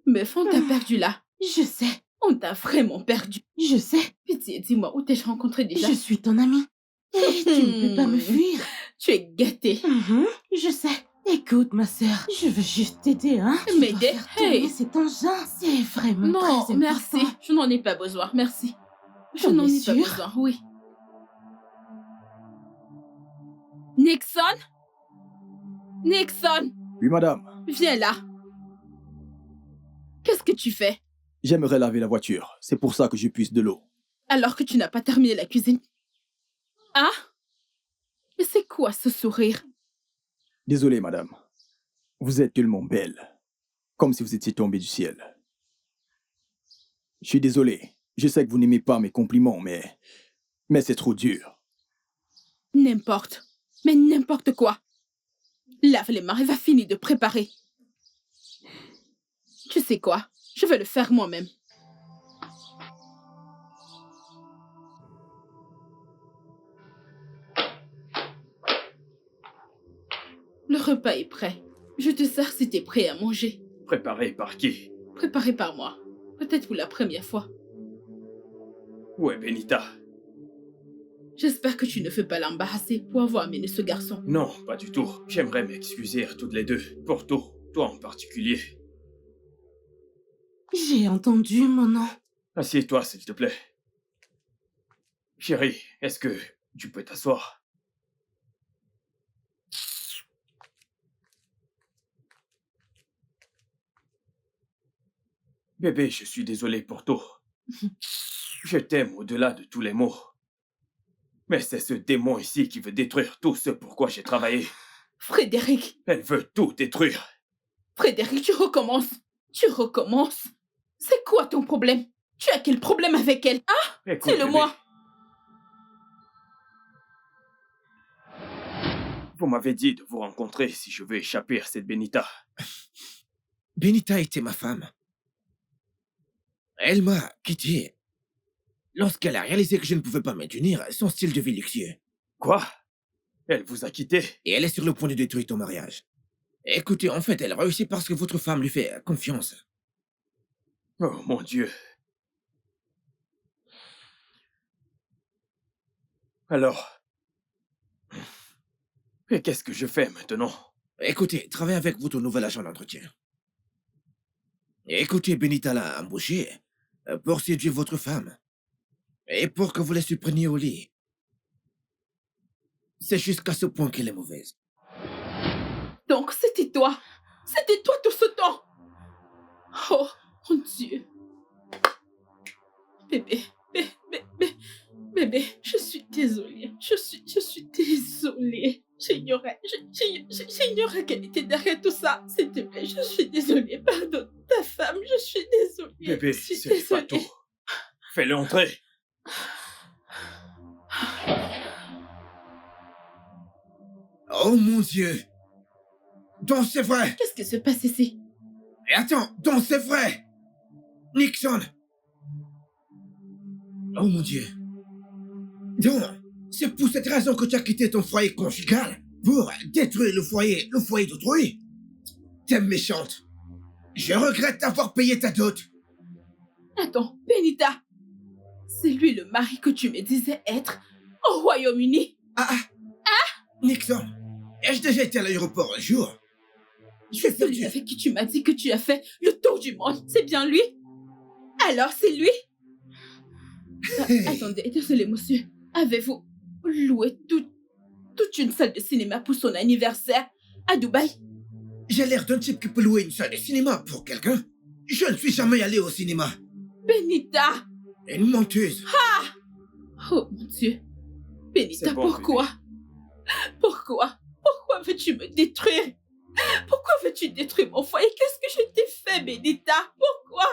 Meuf, on t'a perdu là. Je sais, On t'a vraiment perdu. je sais. Pitié, dis-moi, où t'ai-je rencontré déjà? Je suis ton amie. Et tu ne peux pas me fuir. Tu es gâtée. Je sais. Écoute, ma sœur, je veux juste t'aider, hein. Tu dois M'aider? faire tourner Hey. cet engin. C'est vraiment Non, très important. merci. Je n'en ai pas besoin, merci. Je T'en n'en es ai pas sûre? besoin, oui. Nixon? Nixon, Oui, madame. viens là. Qu'est-ce que tu fais J'aimerais laver la voiture. C'est pour ça que je puise de l'eau. alors que tu n'as pas terminé la cuisine? Ah? Mais c'est quoi ce sourire? Désolé, madame. Vous êtes tellement belle. Comme si vous étiez tombée du ciel. Je suis désolé. Je sais que vous n'aimez pas mes compliments, mais c'est trop dur. N'importe. Mais n'importe quoi. Lave les mains et va finir de préparer. Tu sais quoi? Je vais le faire moi-même. Le repas est prêt. Je te sers si t'es prêt à manger. Préparé par qui? Préparé par moi. Peut-être pour la première fois. Où est Benita? J'espère que tu ne veux pas l'embarrasser pour avoir amené ce garçon. Non, pas du tout. J'aimerais m'excuser à toutes les deux. Pour tout. Toi en particulier. J'ai entendu mon nom. Assieds-toi, s'il te plaît. Chérie, est-ce que tu peux t'asseoir? Bébé, je suis désolé pour tout. Je t'aime au-delà de tous les mots. Mais c'est ce démon ici qui veut détruire tout ce pour quoi j'ai travaillé. Frédéric, Elle veut tout détruire. Frédéric, tu recommences. Tu recommences. C'est quoi ton problème? Tu as quel problème avec elle? Ah, Écoute, c'est le bébé, moi. vous m'avez dit de vous rencontrer si je veux échapper à cette Benita. Benita était ma femme. Elle m'a quitté lorsqu'elle a réalisé que je ne pouvais pas maintenir son style de vie luxueux. Quoi? Elle vous a quitté? Et elle est sur le point de détruire ton mariage. Écoutez, en fait, elle réussit parce que votre femme lui fait confiance. Oh mon Dieu. Alors... Et qu'est-ce que je fais maintenant? Écoutez, travaillez avec votre nouvel agent d'entretien. Écoutez, Benita l'a embauché pour séduire votre femme. Et pour que vous la surpreniez au lit. C'est jusqu'à ce point qu'elle est mauvaise. Donc c'était toi. C'était toi tout ce temps. Oh, mon Dieu. Bébé, bébé, je suis désolée. Je suis désolée. J'ignorais qu'elle était derrière tout ça. S'il te plaît, je suis désolée. Pardonne ta femme, je suis désolée. Bébé, je suis ce n'est pas désolée. tout. Fais-le entrer. Oh mon Dieu. Donc c'est vrai. Qu'est-ce qui se passe ici? Et attends, donc c'est vrai. Nixon. Oh mon Dieu. Donc, c'est pour cette raison que tu as quitté ton foyer conjugal pour détruire le foyer d'autrui. T'es méchante. Je regrette d'avoir payé ta dot. Attends, Benita. C'est lui le mari que tu me disais être au Royaume-Uni. Nixon, ai-je déjà été à l'aéroport un jour? Je suis C'est celui perdu. avec qui tu m'as dit que tu as fait le tour du monde. C'est bien lui? Alors c'est lui? Hey. Attendez, désolé monsieur. Avez-vous loué toute une salle de cinéma pour son anniversaire à Dubaï? J'ai l'air d'un type qui peut louer une salle de cinéma pour quelqu'un. Je ne suis jamais allé au cinéma. Benita! Une menteuse. Oh mon Dieu. Benita, C'est bon, pourquoi? Pourquoi? Pourquoi veux-tu me détruire? Pourquoi veux-tu détruire mon foyer? Qu'est-ce que je t'ai fait, Benita? Pourquoi?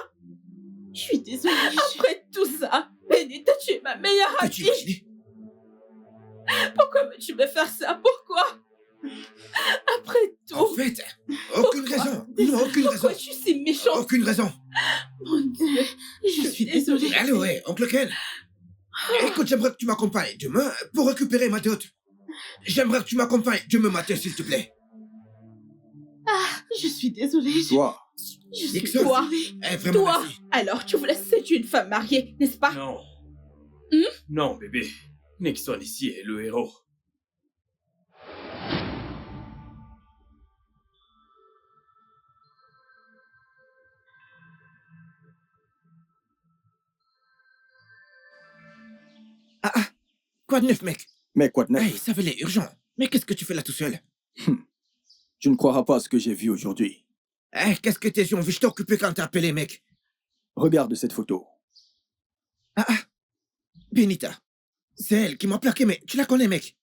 Je suis désolée. Après tout ça, Benita, tu es ma meilleure Peux-tu amie. imaginer? Pourquoi veux-tu me faire ça? Pourquoi? Après tout, En fait, aucune Pourquoi? raison. Non, aucune raison. pourquoi es-tu si méchante? Aucune raison. Mon Dieu, Je suis désolée. Allez, ouais, oncle Ken. Écoute, j'aimerais que tu m'accompagnes demain pour récupérer ma dot. J'aimerais que tu m'accompagnes demain matin, s'il te plaît. Je suis désolée. Toi, Je suis Nixon. Toi, Vraiment, toi. merci. Alors tu voulais séduire une femme mariée, n'est-ce pas? Non. Hmm? Non, bébé. Nixon ici est le héros. Quoi de neuf, mec? mais quoi de neuf? Hey, ça avait l'air urgent. Mais qu'est-ce que tu fais là tout seul? Tu ne croiras pas ce que j'ai vu aujourd'hui. Hey, qu'est-ce que tes yeux ont vu? Je t'ai occupé quand t'as appelé, mec. Regarde cette photo. Benita. C'est elle qui m'a plaqué, mais tu la connais, mec.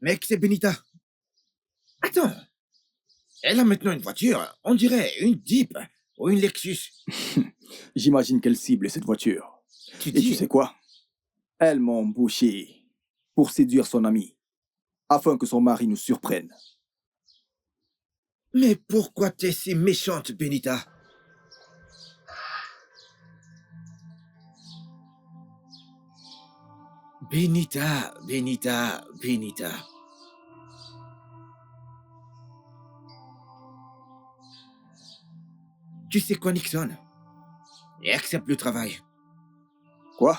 Mec, c'est Benita. Attends. Elle a maintenant une voiture. On dirait une Jeep ou une Lexus. J'imagine qu'elle cible cette voiture. Tu Et dis... tu sais quoi? Elle m'a embauché pour séduire son ami, afin que son mari nous surprenne. Mais pourquoi t'es si méchante, Benita? Benita. Tu sais quoi, Nixon? Et accepte le travail. Quoi?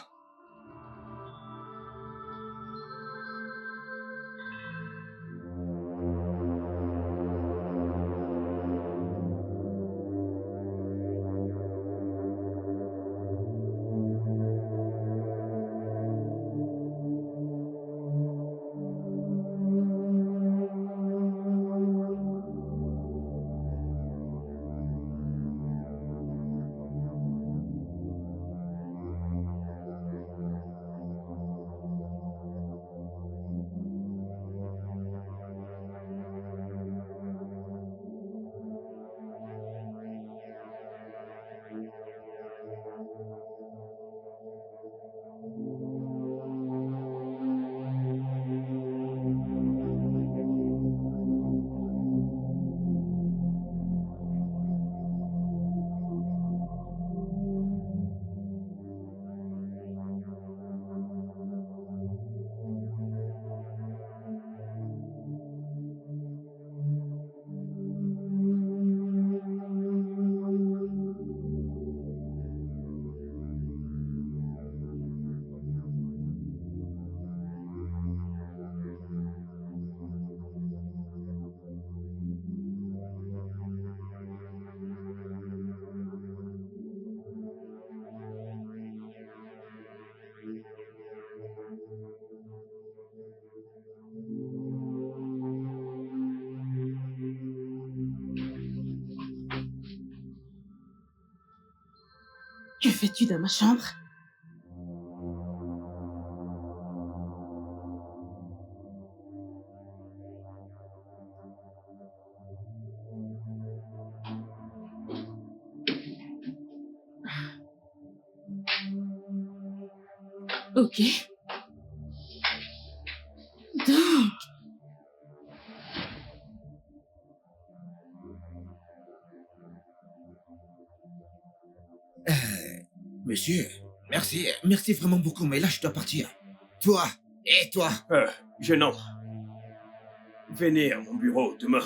Que fais-tu dans ma chambre? Ok. Donc, Monsieur, merci vraiment beaucoup, mais là, je dois partir. Toi, et toi, Jeune homme, venez à mon bureau demain.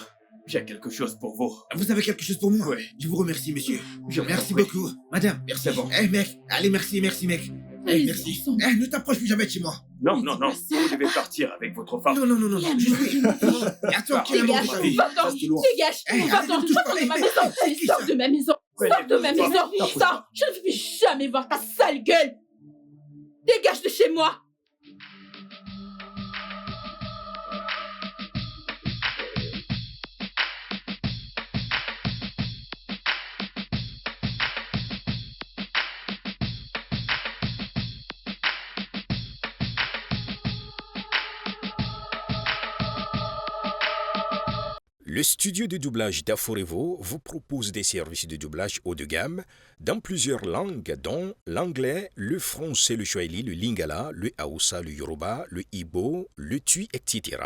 J'ai quelque chose pour vous. vous avez quelque chose pour moi? Oui. Je vous remercie, monsieur. Je vous Merci en prie. beaucoup. Madame, merci. C'est bon. Eh, mec, allez, merci, mec. Eh, Allez-y merci. ensemble. Eh, ne t'approche plus jamais de chez moi. Non, non, non. dis-moi ça. Vous devez partir avec votre femme. Non. L'amour Je suis... de ma vie. Attends, quel amour de Dégage, ta vie? va-t'en, Ça, c'est lourd. dégage, Eh, va-t'en, allez, ne touche va-t'en pas, de ma eh, maison, c'est allez, qui, sors ça? de ma maison, sors de ma Prenez-le, maison, toi. sors, je ne veux jamais voir ta sale gueule. Dégage de chez moi. Le studio de doublage d'Aforevo vous propose des services de doublage haut de gamme dans plusieurs langues, dont l'anglais, le français, le swahili, le lingala, le haoussa, le yoruba, le ibo, le tui, etc.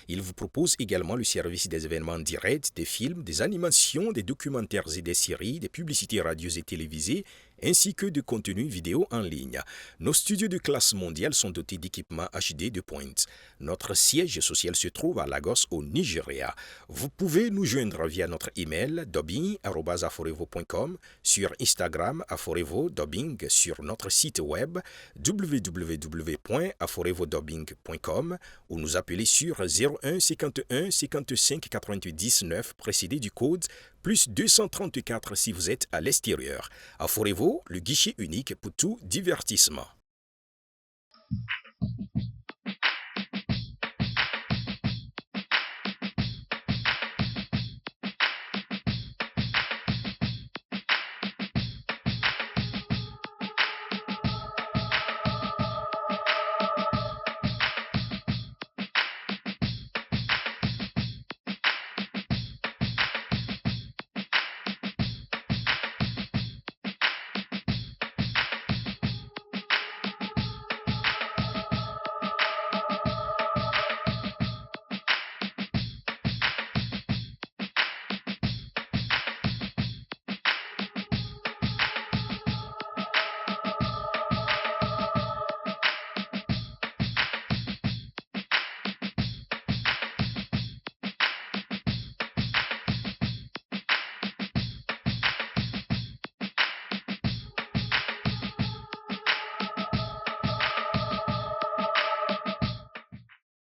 Il vous propose également le service des événements directs, des films, des animations, des documentaires et des séries, des publicités radios et télévisées, ainsi que de contenus vidéo en ligne. Nos studios de classe mondiale sont dotés d'équipements HD de pointe. Notre siège social se trouve à Lagos, au Nigeria. Vous pouvez nous joindre via notre email dubbing@aforevo.com, sur Instagram aforevo-dubbing, sur notre site web www.aforevodubbing.com ou nous appeler sur 01 51 55 88 19 précédé du code plus 234 si vous êtes à l'extérieur. Aforevo, le guichet unique pour tout divertissement.